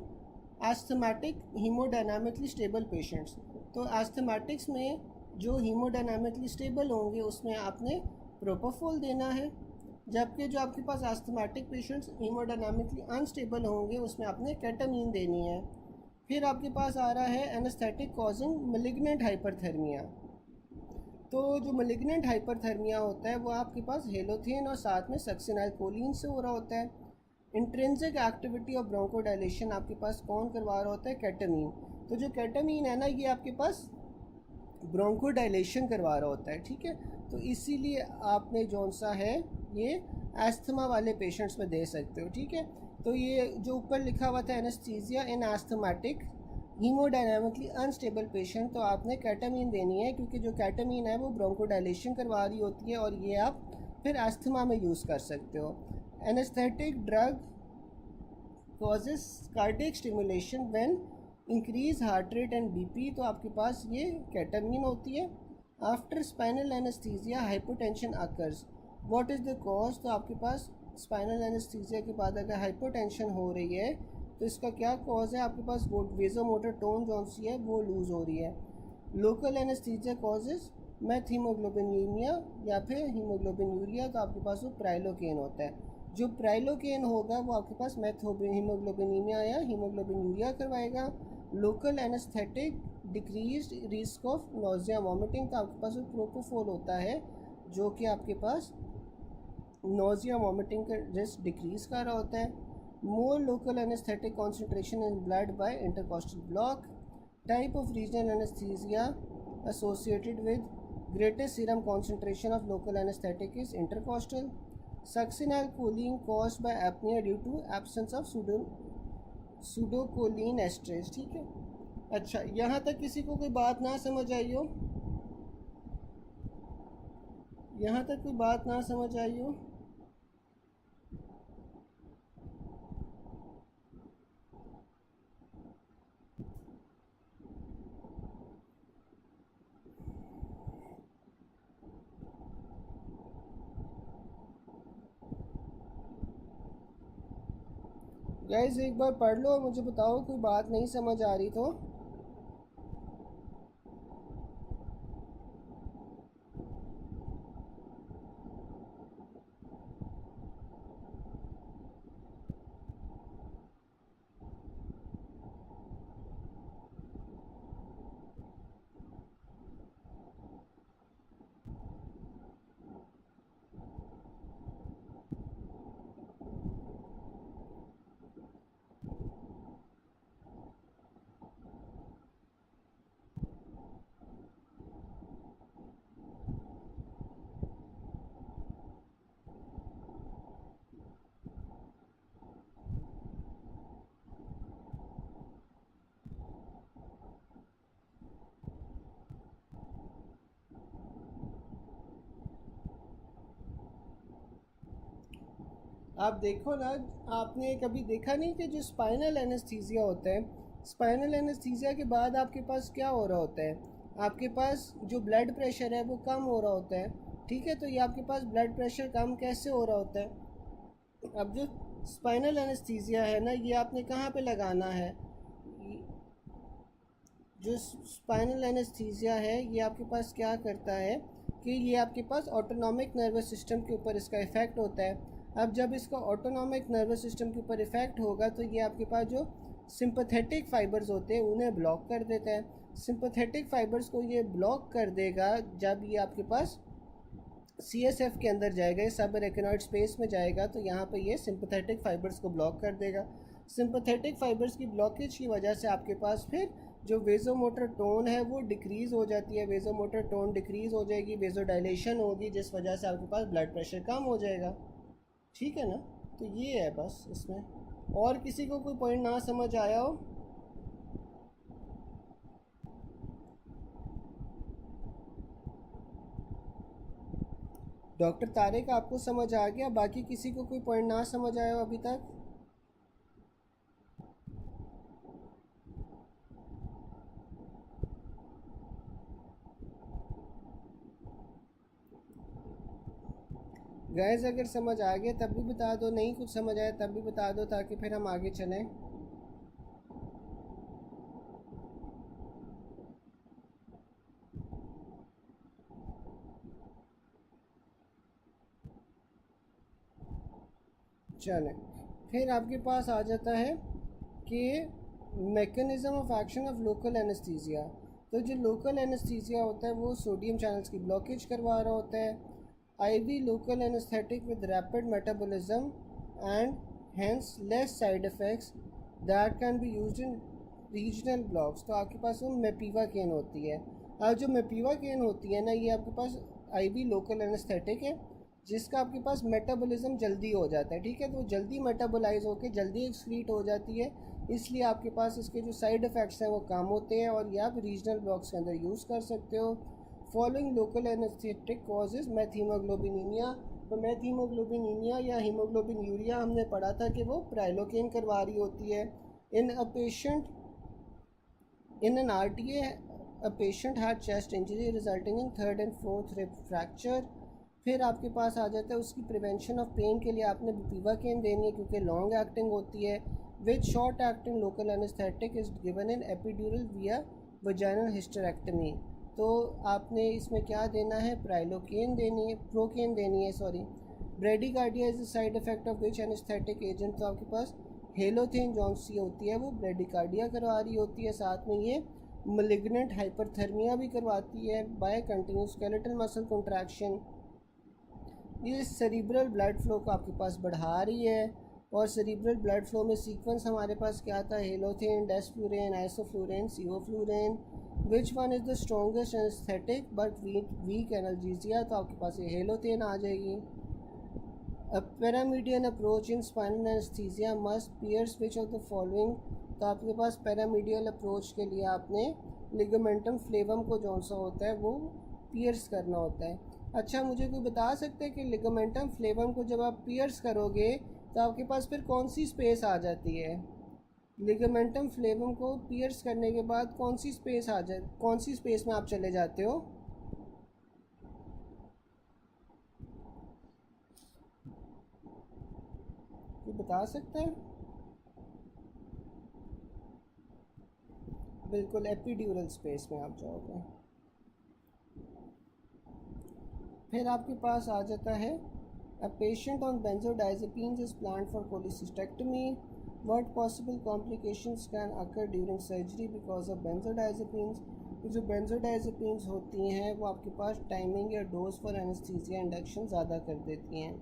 एस्थमेटिक हीमोडायनामिकली स्टेबल पेशेंट्स। तो एस्थमेटिक्स में जो हीमोडायनामिकली स्टेबल होंगे उसमें आपने प्रोपोफोल देना है, जबकि जो आपके पास एस्थमेटिक पेशेंट्स हीमोडायनामिकली अनस्टेबल होंगे उसमें आपने केटामीन देनी है। फिर आपके पास आ रहा है एनेस्थेटिक कॉजिंग मैलिग्नेंट हाइपरथर्मिया। तो जो मैलिग्नेंट हाइपरथर्मिया होता है वो आपके पास हेलोथेन और साथ में सक्सिनाइलकोलिन से हो रहा होता है। इंट्रिंसिक एक्टिविटी ऑफ ब्रोंकोडायलेशन आपके पास कौन करवा रहा होता है, केटामीन। तो जो केटामीन है ना ये आपके पास ब्रोंकोडायलेशन करवा रहा होता है, ठीक है। तो इसीलिए आपने जौन सा है ये एस्थमा वाले पेशेंट्स में दे सकते हो, ठीक है। तो ये जो ऊपर लिखा हुआ था एनेस्थीसिया इन एस्थमेटिक हीमोडायनामिकली अनस्टेबल पेशेंट, तो आपने केटामीन देनी है क्योंकि जो केटामीन है वो ब्रोंकोडायलेशन करवा रही होती है और ये आप फिर एस्थमा में यूज़ कर सकते हो। Anaesthetic drug causes cardiac stimulation when increase heart rate and BP, तो आपके पास ये केटामीन होती है। After spinal anaesthesia hypotension occurs, what is the cause, तो आपके पास स्पाइनल एनेस्थीसिया के बाद अगर हाइपोटेंशन हो रही है तो इसका क्या कॉज है, आपके पास वो वेजोमोटर टोन जो सी है वो लूज़ हो रही है। लोकल एनेस्थीसिया कॉजेज मेथ हीमोग्लोबिनीमिया या फिर हीमोग्लोबिनूरिया, तो आपके पास वो प्राइलोकेन होता है। जो प्राइलोकेन होगा वो आपके पास मेथ हीमोग्लोबिनीमिया या हीमोग्लोबिनूरिया करवाएगा। Local anaesthetic decrease risk of nausea vomiting, तो आपके पास वो प्रोपोफोल होता है जो कि आपके पास नोजिया वॉमिटिंग का रिस्क डिक्रीज़ कर रहा होता है। More local anaesthetic concentration in blood by intercostal block, type of regional anaesthesia associated with greatest serum concentration of local anesthetic is intercostal. Succinylcholine caused by apnea due to absence of pseudocholine esterase, ठीक है। अच्छा, यहाँ तक किसी को कोई बात ना समझ आई हो, यहाँ तक कोई बात ना समझ आई हो? गाइस एक बार पढ़ लो और मुझे बताओ कोई बात नहीं समझ आ रही तो। आप देखो ना, आपने कभी देखा नहीं कि जो स्पाइनल एनेस्थीसिया होता है, स्पाइनल एनेस्थीसिया के बाद आपके पास क्या हो रहा होता है, आपके पास जो ब्लड प्रेशर है वो कम हो रहा होता है, ठीक है। तो ये आपके पास ब्लड प्रेशर कम कैसे हो रहा होता है, अब जो स्पाइनल एनेस्थीसिया है ना ये आपने कहाँ पे लगाना है, जो स्पाइनल एनेस्थीसिया है ये आपके पास क्या करता है कि ये आपके पास ऑटोनॉमिक नर्वस सिस्टम के ऊपर इसका इफ़ेक्ट होता है। अब जब इसका ऑटोनॉमिक नर्वस सिस्टम के ऊपर इफ़ेक्ट होगा तो ये आपके पास जो सिंपैथेटिक फाइबर्स होते हैं उन्हें ब्लॉक कर देता है। सिंपैथेटिक फाइबर्स को ये ब्लॉक कर देगा जब ये आपके पास CSF के अंदर जाएगा, ये सब रेटिनॉइड स्पेस में जाएगा, तो यहाँ पे ये सिंपैथेटिक फाइबर्स को ब्लॉक कर देगा। सिंपैथेटिक फाइबर्स की ब्लॉकेज की वजह से आपके पास फिर जो वेजोमोटर टोन है वो डिक्रीज़ हो जाती है, वेजोमोटर टोन डिक्रीज़ हो जाएगी, वेजोडाइलेशन होगी, जिस वजह से आपके पास ब्लड प्रेशर कम हो जाएगा, ठीक है ना। तो ये है बस इसमें, और किसी को कोई पॉइंट ना समझ आया हो? डॉक्टर तारिक, आपको समझ आ गया? बाकी किसी को कोई पॉइंट ना समझ आया हो अभी तक? गैस अगर समझ आ गया तब भी बता दो, नहीं कुछ समझ आया तब भी बता दो, ताकि फिर हम आगे चलें। चलें, फिर आपके पास आ जाता है कि mechanism of action of local anaesthesia. तो जो लोकल एनेस्थीसिया होता है वो सोडियम चैनल्स की ब्लॉकेज करवा रहा होता है। IV local anaesthetic with rapid metabolism and hence less side effects that can be used in regional blocks. तो आपके पास वो मेपीवा केन होती है। अब जो मेपीवा केन होती है ना, ये आपके पास आईवी लोकल एनेस्थेटिक है जिसका आपके पास मेटाबॉलिज्म जल्दी हो जाता है, ठीक है। तो जल्दी मेटाबोलाइज होकर जल्दी एक्सक्रीट हो जाती है, इसलिए आपके पास इसके जो साइड इफ़ेक्ट्स हैं वो कम होते हैं और ये आप रीजनल ब्लॉक्स के अंदर यूज़ कर सकते हो। Following local anaesthetic causes methaemoglobinaemia. तो मेथीमोग्लोबिनीमिया या हीमोग्लोबिन यूरिया हमने पढ़ा था कि वो प्राइलोकेन करवा रही होती है। In a patient in an RTA, a patient had chest injury resulting in third and fourth rib fracture। फिर आपके पास आ जाता है उसकी प्रिवेंशन ऑफ पेन के लिए आपने बुपीवाकेन देनी है क्योंकि लॉन्ग एक्टिंग होती है। With short acting local anaesthetic is given in epidural विया वजाइनल हिस्टेरेक्टमी। तो आपने इसमें क्या देना है, प्राइलोकेन देनी है, प्रोकेन देनी है, sorry. Bradycardia is the side effect of which anaesthetic agent. तो आपके पास हेलोथेन जौन सी होती है वो ब्रेडिकार्डिया करवा रही होती है, साथ में ये मलिग्नेंट हाइपरथर्मिया भी करवाती है by continuous skeletal muscle contraction. ये सेरिब्रल ब्लड फ्लो को आपके पास बढ़ा रही है। और सेरिब्रल ब्लड फ्लो में सीक्वेंस हमारे पास क्या था, halothane, desflurane, isoflurane, sevoflurane. Which one is the strongest anaesthetic but weak analgesia. तो आपके पास ये हेलोथेन आ जाएगी। A pyramidal approach in spinal anesthesia must pierce which of the following। तो आपके पास पैरामीडियल अप्रोच के लिए आपने लिगामेंटम फ्लेवम को जौन सा होता है वो पियर्स करना होता है। अच्छा, मुझे कोई बता सकते हैं कि लिगामेंटम फ्लेवम को जब आप पियर्स करोगे तो आपके पास फिर कौन सी स्पेस आ जाती है? लिगामेंटम फ्लेवम को पियर्स करने के बाद कौन सी स्पेस कौन सी स्पेस में आप चले जाते हो? कोई बता सकते हैं? बिल्कुल एपिड्यूरल स्पेस में आप जाओगे। फिर आपके पास आ जाता है a patient on benzodiazepines is planned for cholecystectomy. What possible complications can occur during surgery because of benzodiazepines. तो जो बेंजोडाइजेपिन्स होती हैं वो आपके पास टाइमिंग या डोज फॉर एनेस्थीसिया इंडक्शन ज़्यादा कर देती हैं।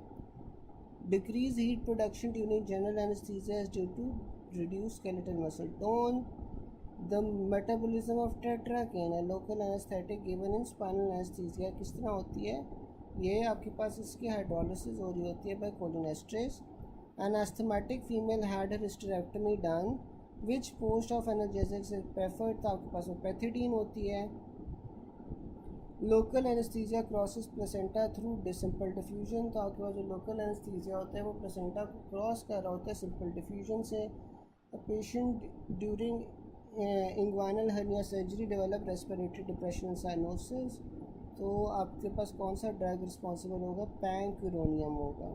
Decrease heat production during general anaesthesia is due to reduce skeletal muscle tone. The metabolism of tetracaine है local anaesthetic given in spinal anaesthesia. किस तरह होती है ये? आपके पास इसकी हाइड्रोलिसिस हो रही होती है by cholinesterase. An asthmatic female had her hysterectomy done. Which post of analgesics is preferred. तो आपके पास वो पैथिडीन होती है। Local anaesthesia crosses placenta through simple diffusion. तो आपके पास जो लोकल एनेस्थीसिया होता है वो प्लेसेंटा को क्रॉस कर रहा होता है सिंपल डिफ्यूजन से। Patient during inguinal hernia surgery develop respiratory depression and cyanosis. तो आपके पास कौन सा ड्रग रिस्पॉन्सिबल होगा? पैंक्यूरोनियम होगा।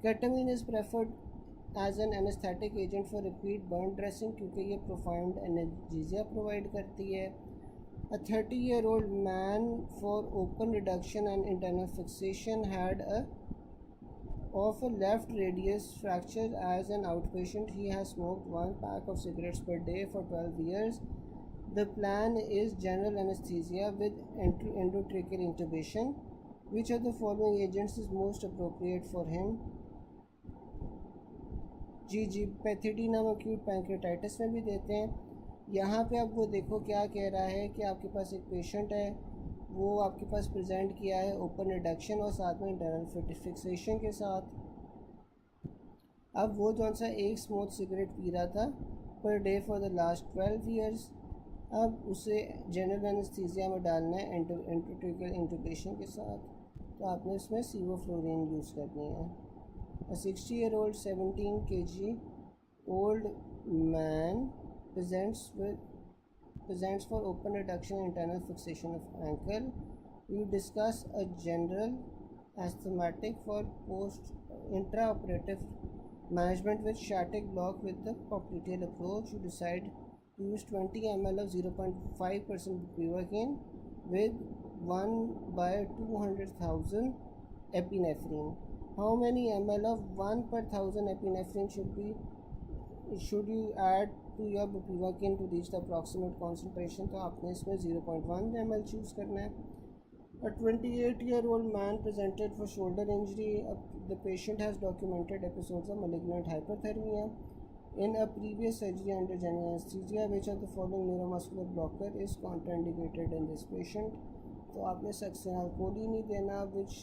Ketamine is preferred as an anaesthetic agent for repeat burn dressing क्योंकि ये प्रोफाउंड एनेस्थीसिया प्रोवाइड करती है। A 30-year-old man for open reduction and internal fixation had of a left radius fracture as an outpatient. He has smoked 1 pack of cigarettes per day for 12 years. The plan is general anesthesia with endotracheal intubation. Which of the following agents is most appropriate for him? जी pethidine हम acute pancreatitis में भी देते हैं। यहाँ पे आप वो देखो क्या कह रहा है कि आपके पास एक पेशेंट है, वो आपके पास प्रेजेंट किया है ओपन रिडक्शन और साथ में इंटरनल फिक्सेशन के साथ। अब वो जौन सा एक स्मोक सिगरेट पी रहा था per day for the last 12 years, अब उसे जनरल एनेस्थीसिया में डालना है एंडोट्रेकियल इंटुबेशन के साथ। तो आपने इसमें सीवोफ्लोरिन यूज़ करनी है। A 60-year-old 17 kg old man presents for open reduction and internal fixation of ankle. You discuss a general asthmatic for post intraoperative management with static block with the popliteal approach. You decide to use 20 ml of 0.5% bupivacaine with 1/200,000 epinephrine. How many ml of 1 per 1000 epinephrine should you add to your bupivacaine to reach the approximate concentration? तो आपने इसमें 0.1 ml choose करना है। A 28-year-old man presented for shoulder injury. The patient has documented episodes of malignant hyperthermia. In a previous surgery under general anesthesia, which of the following neuromuscular blocker is contraindicated in this patient? तो आपने सक्सेनाल्कोलिन ही देना, which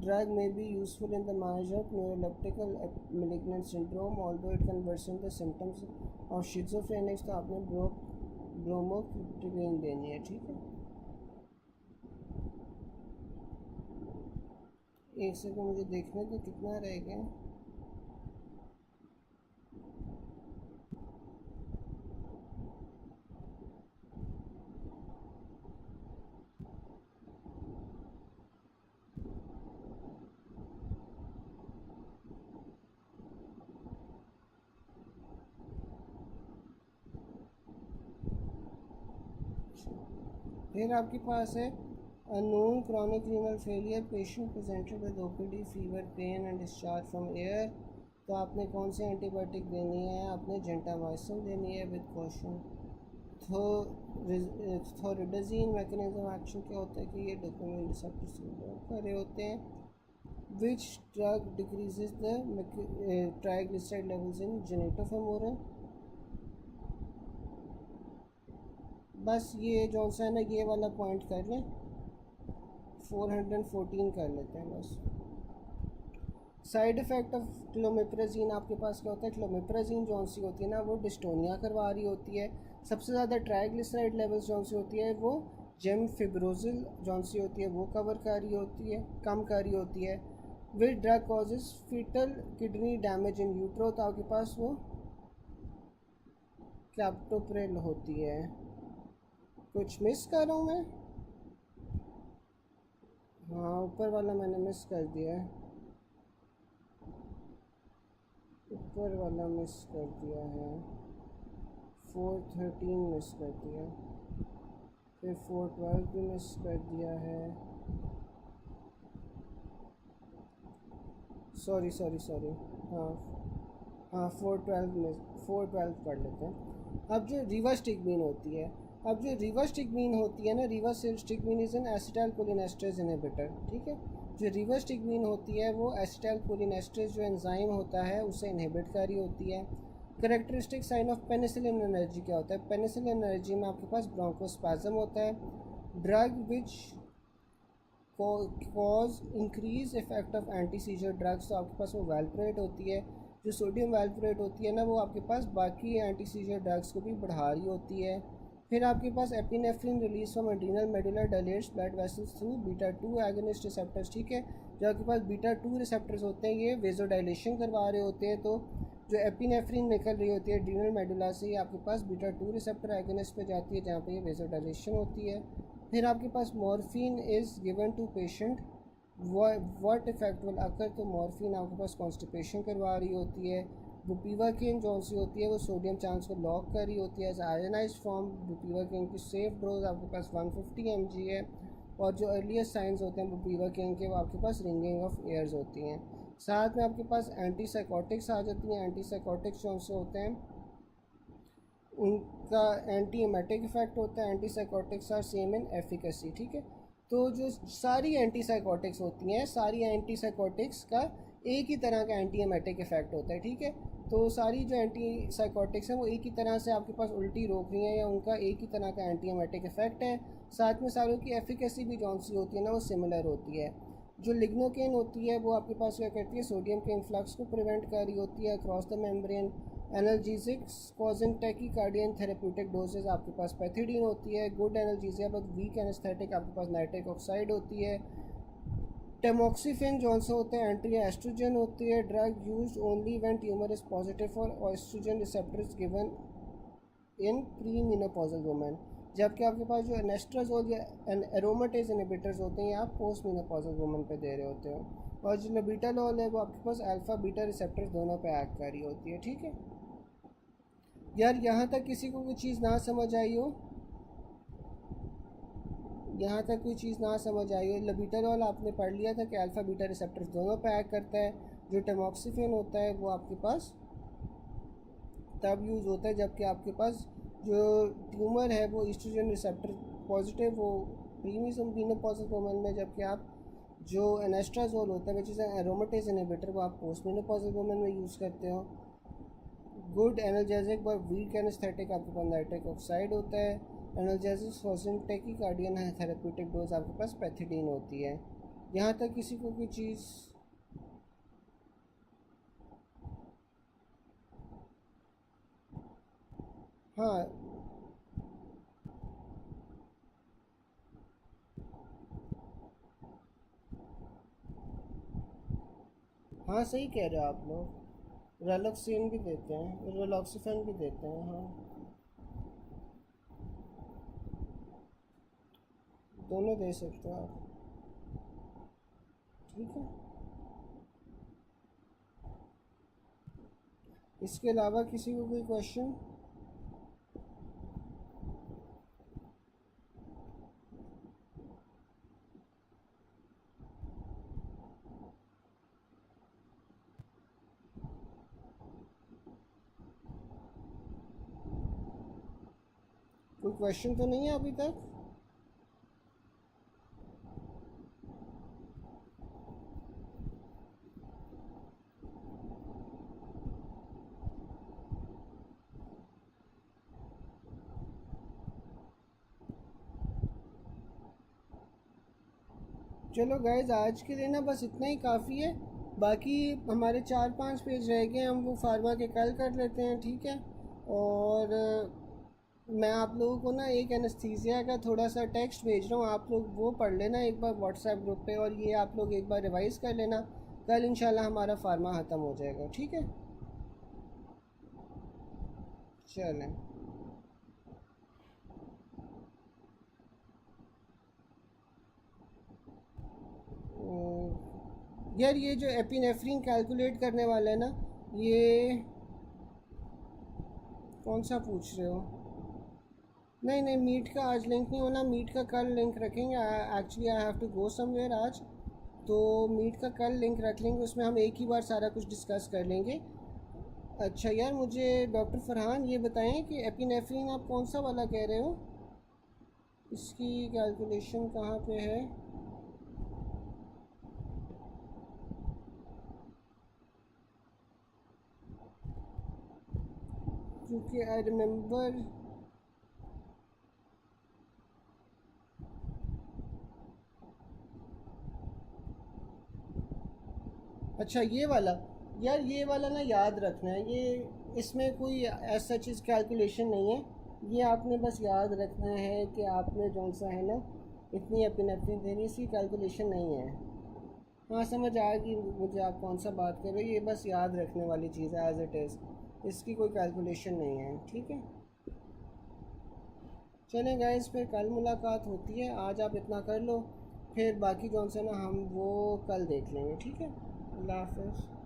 drug may be useful in the management of neuroleptical malignant syndrome, although it can worsen the symptoms of schizophrenia. तो आपने ब्रोमोक्रिप्टिलिन देनी है, ठीक है। एक सेकंड मुझे देखने तो कितना रह गया। फिर आपके पास है unknown chronic renal failure, patient presented with OPD, fever, pain and discharge from air. तो आपने कौन सी एंटीबायोटिक देनी है? आपने जेंटामाइसिन देनी है विद कॉशन। थोरिडाज़िन मैकेनिज्म एक्शन क्या होता है कि ये डोपामिन रिसेप्टर से ब्लॉक कर रहे होते हैं। Which drug decreases the triglyceride levels in genitofemoral. बस ये जो सा है ना, ये वाला पॉइंट कर लें, 414 कर लेते हैं बस। साइड इफ़ेक्ट ऑफ क्लोमिप्राज़ीन आपके पास क्या होता है? क्लोमिप्राज़ीन जो सी होती है ना, वो डिस्टोनिया करवा रही होती है। सबसे ज़्यादा ट्राइग्लिसराइड लेवल्स जो सी होती है वो जेम फिब्रोजिल जो सी होती है वो कवर कर रही होती है, कम कर रही होती है। Which drug causes fetal kidney damage in utero, तो आपके पास वो कैप्टोप्रिल होती है। कुछ मिस कर रहा हूँ मैं? हाँ, ऊपर वाला मैंने मिस कर दिया है, ऊपर वाला मिस कर दिया है। 413 मिस कर दिया, फिर 412 भी मिस कर दिया है। सॉरी, हाँ 412 पढ़ लेते हैं। अब जो रिवर्स टिग्मीन होती है, रिवर्स टिग्मीन इज़ एन एसिटाइलकोलिनेस्टरेज इनहिबिटर, ठीक है। जो रिवर्स टिग्मीन होती है वो एसिटाइलकोलिनेस्टरेज जो एंजाइम होता है उसे इनहिबिट कर रही होती है। Characteristic sign of penicillin allergy क्या होता है? पेनिसिलिन एनर्जी में आपके पास ब्रोंकोस्पाज्म होता है। Drug which cause increase effect of anti scissor drugs, तो आपके पास वो वैल्प्रोएट होती है। जो सोडियम वैल्प्रोएट होती है ना, वो आपके पास बाकी एंटी सीजर ड्रग्स को भी बढ़ा रही होती है। फिर आपके पास epinephrine release from adrenal medullar dilates blood vessels through beta two agonist receptors, ठीक है। जो आपके पास बीटा-2 रिसेप्टर्स होते हैं ये वेजोडाइलेशन करवा रहे होते हैं, तो जो एपिनेफ्रिन निकल रही होती है एड्रीनल मेडुला से, ये आपके पास बीटा-2 रिसेप्टर एगोनिस्ट पे जाती है जहाँ पे ये वेजोडाइलेशन होती है। फिर आपके पास morphine is given to patient, what effect will occur, तो मॉर्फिन आपके पास कॉन्स्टिपेशन करवा रही होती है। बुपीवाकेन जो सी होती है वो सोडियम चांस को लॉक कर रही होती है एज आयनाइज फॉर्म। बुपीवाकेन की सेफ डोज आपके पास 150 mg है। और जो अर्लीस्ट साइंस होते हैं बुपीवाकेन के, वो आपके पास रिंगिंग ऑफ एयर्स होती हैं। साथ में आपके पास एंटीसाइकोटिक्स आ जाती हैं। एंटीसाइकोटिक्स जो से होते हैं उनका एंटी एमेटिक इफेक्ट होता है। Antipsychotics are same in efficacy, ठीक है। तो जो सारी एंटीसाइकोटिक्स होती हैं, सारी एंटीसाइकोटिक्स का एक ही तरह का एंटी एमेटिक इफेक्ट होता है, ठीक है। तो सारी जो एंटीसाइकोटिक्स हैं वो एक ही तरह से आपके पास उल्टी रोक रही हैं या उनका एक ही तरह का एंटी एमेटिक इफेक्ट है। साथ में सारों की एफिकेसी भी जो सी होती है ना वो सिमिलर होती है। जो लिग्नोकेन होती है वो आपके पास क्या करती है? सोडियम के इन्फ्लक्स को प्रिवेंट कर रही होती है across the membrane. Analgesics causing tachycardia therapeutic doses आपके पास पैथिडीन होती है। Good analgesia but weak anaesthetic आपके पास नाइट्रिक ऑक्साइड होती है। टेमोक्सिफेन जो सा होता है एंटी एस्ट्रोजन होती है, drug use only when tumour is positive for oestrogen receptors given in pre menopausal women. जबकि आपके पास जो एनेस्ट्राजोल या एरोमेटेज इनहिबिटर्स होते हैं ये आप पोस्ट मेनोपॉजल वुमेन पे दे रहे होते हो। और जो नबीटालॉल है वो आपके पास अल्फ़ा बीटा रिसेप्टर्स दोनों पे एक्ट कर रही होती है। ठीक है यार, यहाँ तक किसी को कोई चीज़ ना समझ आई हो, यहाँ तक कोई चीज़ ना समझ आई हो। लबीटालॉल आपने पढ़ लिया था कि अल्फ़ा बीटा रिसेप्टर्स दोनों पे एक्ट करता है। जो टेमोक्सिफेन होता है वो आपके पास तब यूज़ होता है जबकि आपके पास जो ट्यूमर है वो ईस्ट्रोजन रिसेप्टर पॉजिटिव वो प्रीमियम मेनोपॉजल वुमेन में, जबकि आप जो एनेस्ट्राजोल होता है which is an aromatase inhibitor वो आप पोस्ट मेनोपॉजल वुमेन में यूज़ करते हो। गुड एनाल्जेसिक पर वीक एनेस्थेटिक आपके पास नाइट्रिक ऑक्साइड होता है। एनाल्जेसिक फॉसिन टेकिकार्डियन है, थेरेप्यूटिक डोज आपके पास पैथिडीन होती है। यहाँ तक किसी को कोई चीज़ हाँ हाँ सही कह रहे हो आप लोग, रेलोक्सिन भी देते हैं, रेलोक्सिफेन भी देते हैं। हाँ दोनों दे सकते हो आप। ठीक है, इसके अलावा किसी को कोई क्वेश्चन? कोई क्वेश्चन तो नहीं है अभी तक? चलो गाइज, आज के लिए ना बस इतना ही काफ़ी है। बाकी हमारे 4-5 पेज रह गए, हम वो फार्मा के कल कर लेते हैं। ठीक है, और मैं आप लोगों को ना एक एनेस्थीसिया का थोड़ा सा टेक्स्ट भेज रहा हूँ, आप लोग वो पढ़ लेना एक बार व्हाट्सएप ग्रुप पे, और ये आप लोग एक बार रिवाइज़ कर लेना। कल इंशाल्लाह हमारा फार्मा ख़त्म हो जाएगा। ठीक है, चलें। यार ये जो एपिनेफ्रीन कैलकुलेट करने वाला है ना, ये कौन सा पूछ रहे हो? नहीं नहीं, मीट का आज लिंक नहीं होना, मीट का कल लिंक रखेंगे। Actually I have to go somewhere आज, तो मीट का कल लिंक रख लेंगे, उसमें हम एक ही बार सारा कुछ डिस्कस कर लेंगे। अच्छा यार, मुझे डॉक्टर फरहान ये बताएं कि एपिनेफ्रीन आप कौन सा वाला कह रहे हो, इसकी कैलकुलेशन कहाँ पे है? क्योंकि आई रिमेंबर अच्छा ये वाला, यार ये वाला ना याद रखना है, ये इसमें कोई ऐसा चीज़ कैलकुलेशन नहीं है। ये आपने बस याद रखना है कि आपने जो सा है ना इतनी एपिनेफ्रिन देनी, इसकी कैलकुलेशन नहीं है। हाँ समझ आ गई मुझे आप कौन सा बात कर रहे हो, ये बस याद रखने वाली चीज़ है एज इट इज़, इसकी कोई कैलकुलेशन नहीं है। ठीक है, चलें गाइस, फिर कल मुलाकात होती है। आज आप इतना कर लो, फिर बाकी जो सा ना हम वो कल देख लेंगे। ठीक है, अल्लाह हाफ़िज़।